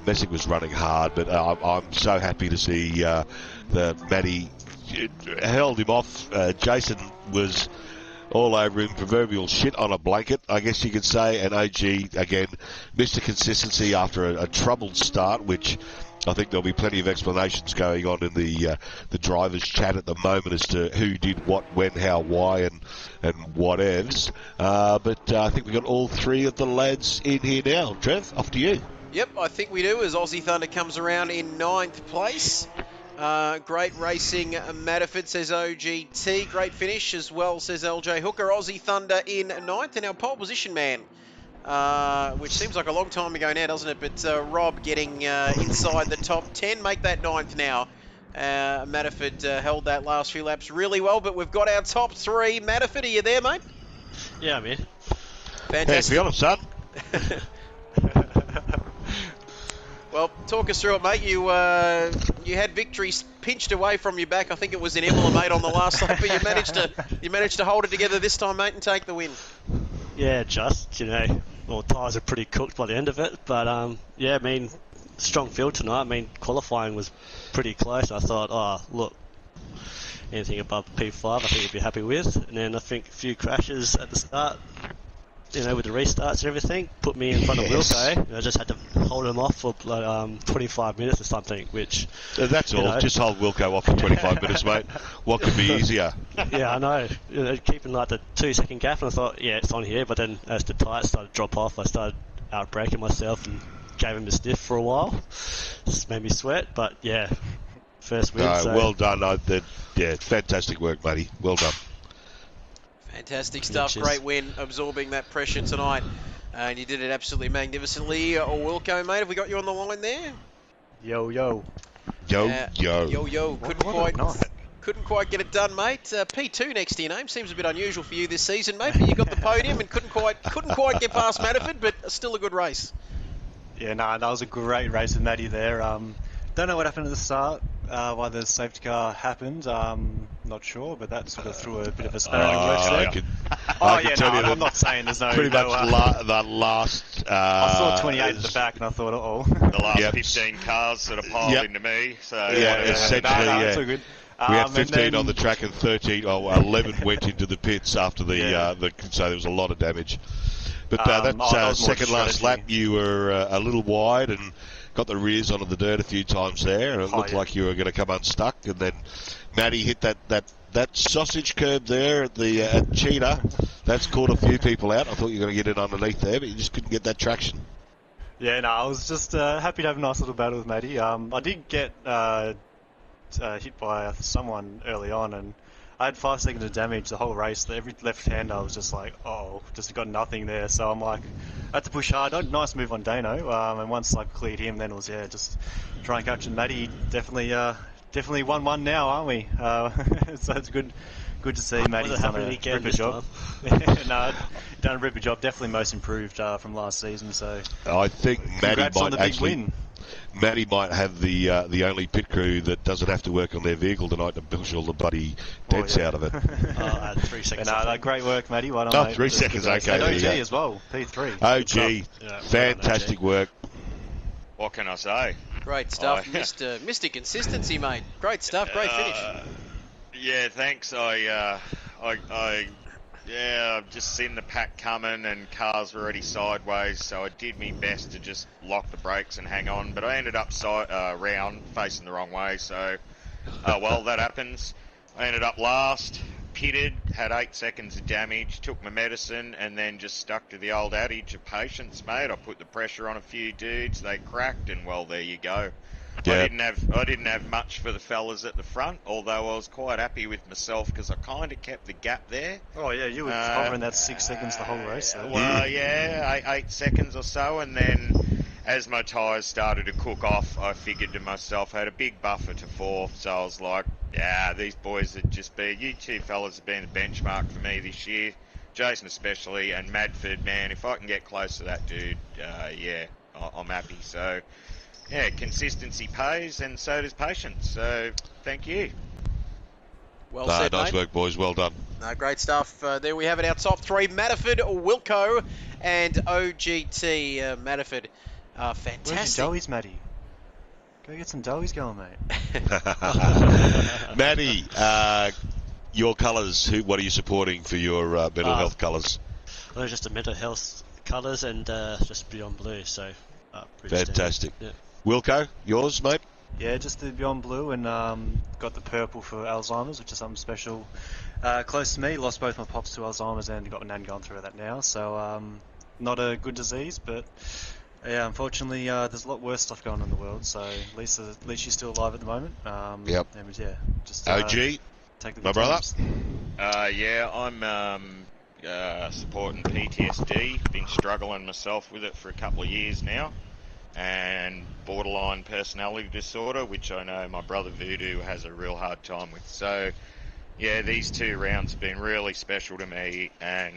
Messick was running hard, but I'm so happy to see that Matty held him off. Jason was all over him, proverbial shit on a blanket, I guess you could say. And OG, again, Mr. Consistency after a troubled start, which I think there'll be plenty of explanations going on in the drivers' chat at the moment as to who did what, when, how, why, and whatevs. But I think we've got all 3 of the lads in here now. Trev, off to you.
Yep, I think we do, as Aussie Thunder comes around in 9th place. Great racing, Matterford, says OGT. Great finish as well, says LJ Hooker. Aussie Thunder in 9th, and our pole position man, which seems like a long time ago now, doesn't it? But Rob getting inside the top 10, make that 9th now. Matterford held that last few laps really well, but we've got our top 3. Matterford, are you there, mate?
Yeah, I'm here.
Fantastic.
To be honest, son.
Well, talk us through it, mate. You had victory pinched away from your back. I think it was in Imola, mate, on the last lap, but you managed to hold it together this time, mate, and take the win.
Yeah, just, tyres are pretty cooked by the end of it. But yeah, I mean, strong field tonight. I mean, qualifying was pretty close. I thought, oh look, anything above P5, I think we'd be happy with. And then I think a few crashes at the start, you know, with the restarts and everything, put me in front of Wilco. I just had to hold him off for like 25 minutes or something, which...
That's all.
know.
Just hold Wilco off for 25 minutes, mate. What could be easier?
Yeah, I know. You know, keeping like the 2-second gap, and I thought, yeah, it's on here. But then as the tyres started to drop off, I started out-braking myself and gave him a sniff for a while. Just made me sweat, but yeah, first win. So.
Well done. Yeah, fantastic work, buddy. Well done.
Fantastic stuff. Great win, absorbing that pressure tonight. And you did it absolutely magnificently. Wilco, mate, have we got you on the line there?
Yo.
Yo.
Couldn't quite get it done, mate. P2 next to your name seems a bit unusual for you this season, mate. But you got the podium and couldn't quite get past Matterford, but still a good race.
Yeah, no, that was a great race with Matty there. Don't know what happened at the start, why the safety car happened. Not sure, but that sort of threw a bit of a spanner in the works there. I'm not saying there's no...
Pretty much the last...
I saw 28 at the back and I thought, uh-oh.
The last 15 cars sort of piled into me. So
essentially,
that's all good.
We had 15 on the track and 11 went into the pits after so there was a lot of damage. But that second last lap, you were a little wide and got the rears onto the dirt a few times there, and it looked like you were going to come unstuck. And then Matty hit that sausage curb there at Cheetah. That's caught a few people out. I thought you were going to get it underneath there, but you just couldn't get that traction.
Yeah, no, I was just happy to have a nice little battle with Matty. I did get hit by someone early on, and I had 5 seconds of damage the whole race. Every left-hander I was just like, just got nothing there. So I'm like, I had to push hard. Nice move on Dano, and once I cleared him, then it was just try and catch Matty. Definitely 1-1 now, aren't we? So it's good to see Matty's done a ripper job. No, done a ripper job. Definitely most improved from last season. So
I think
congrats on the big win.
Matty might have the only pit crew that doesn't have to work on their vehicle tonight to push all the bloody dents out of it.
3 seconds. No, great work, Matty. Well done, mate.
3 seconds, okay.
And OG as well, P3.
OG, fantastic work.
What can I say?
Great stuff, Mr. Consistency, mate. Great stuff, great finish.
Yeah, thanks. I've just seen the pack coming and cars were already sideways, so I did my best to just lock the brakes and hang on, but I ended up round, facing the wrong way, so, that happens. I ended up last, pitted, had 8 seconds of damage, took my medicine, and then just stuck to the old adage of patience, mate. I put the pressure on a few dudes, they cracked, and well, there you go. Yeah. I didn't have much for the fellas at the front, although I was quite happy with myself because I kind of kept the gap there.
Oh yeah, you were covering that 6 seconds the whole race.
Well, yeah, 8 seconds or so, and then as my tyres started to cook off, I figured to myself, I had a big buffer to 4th, so I was like, these boys would just be, you two fellas have been the benchmark for me this year, Jason especially, and Madford, man, if I can get close to that dude, I'm happy. So yeah, consistency pays, and so does patience. So, thank you.
Well said,
nice
mate.
work, boys. Well done.
Great stuff. There we have it, our top 3. Matterford, Wilco, and OGT. Matterford, fantastic.
Where's your doughies, Matty? Go get some doughies going, mate.
Matty, your colours, what are you supporting for your mental health colours?
Well, just the mental health colours and just Beyond Blue, so...
Fantastic.
Yeah.
Wilco, yours, mate?
Yeah, just the Beyond Blue, and got the purple for Alzheimer's, which is something special close to me. Lost both my pops to Alzheimer's and got my nan going through that now, so not a good disease, but yeah, unfortunately there's a lot worse stuff going on in the world, so at least she's still alive at the moment.
Yep.
And yeah, just
OG,
take the
my brother?
I'm supporting PTSD, been struggling myself with it for a couple of years now, and borderline personality disorder, which I know my brother Voodoo has a real hard time with. So yeah, these 2 rounds have been really special to me, and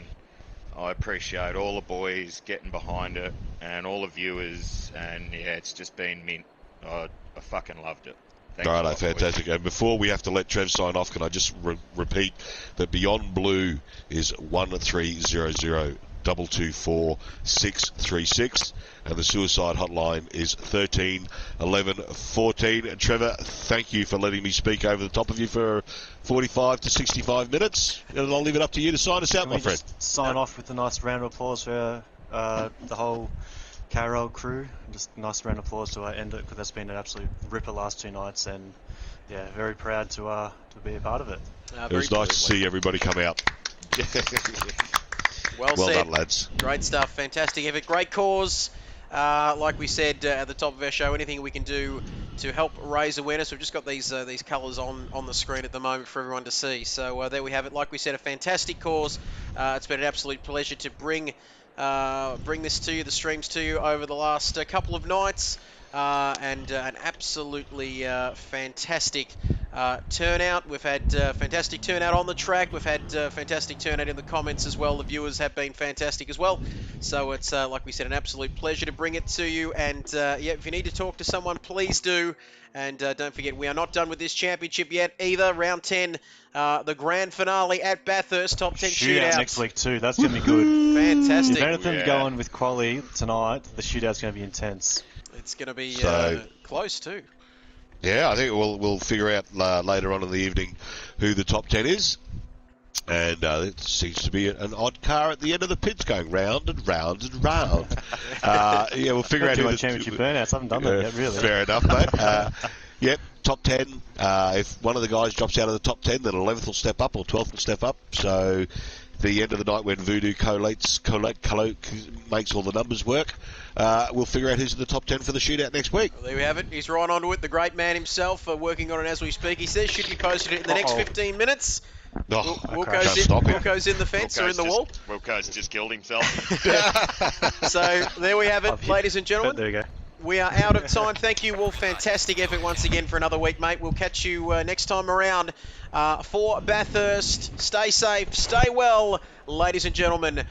I appreciate all the boys getting behind it and all the viewers, and yeah, it's just been mint. I fucking loved it.
Righto, fantastic. And before we have to let Trev sign off, can I just repeat that Beyond Blue is 1300
224 636, and the suicide hotline is 13 11 14. And Trevor, thank you for letting me speak over the top of you for 45 to 65 minutes, and I'll leave it up to you to sign us out,
Can
my
we
friend.
just sign off with a nice round of applause for the whole KRL crew? Just a nice round of applause to end it, because that's been an absolute ripper last 2 nights, and yeah, very proud to be a part of it.
It was nice to see everybody come out.
Well
said.
Done,
lads.
Great stuff. Fantastic effort. Great cause. Like we said at the top of our show, anything we can do to help raise awareness. We've just got these colours on the screen at the moment for everyone to see. So there we have it. Like we said, a fantastic cause. It's been an absolute pleasure to bring this to you, the streams to you over the last couple of nights. And an absolutely fantastic turnout. We've had fantastic turnout on the track. We've had fantastic turnout in the comments as well. The viewers have been fantastic as well. So it's, like we said, an absolute pleasure to bring it to you. And yeah, if you need to talk to someone, please do. And don't forget, we are not done with this championship yet either. Round 10, the grand finale at Bathurst, top 10 shootout.
Next week too. That's going to be good.
Fantastic.
If anything's going with quali tonight, the shootout's going to be intense.
It's going to be
So-
close too.
Yeah, I think we'll figure out later on in the evening who the top 10 is. And it seems to be an odd car at the end of the pits going round and round and round. Yeah, we'll figure out who the
championship burnouts. I haven't done that yet, really.
Fair enough, mate. Yep, top 10. If one of the guys drops out of the top 10, then 11th will step up or 12th will step up. So the end of the night when Voodoo makes all the numbers work, we'll figure out who's in the top 10 for the shootout next week.
Well, there we have it. He's right onto it. The great man himself, working on it as we speak. He says should be posted in the next 15 minutes.
Oh,
Wilco's in the fence or in the wall.
Wilco's just killed himself.
So there we have it, ladies and gentlemen.
There you go.
We are out of time. Thank you, Wolf. Fantastic effort once again for another week, mate. We'll catch you next time around for Bathurst. Stay safe, stay well, ladies and gentlemen.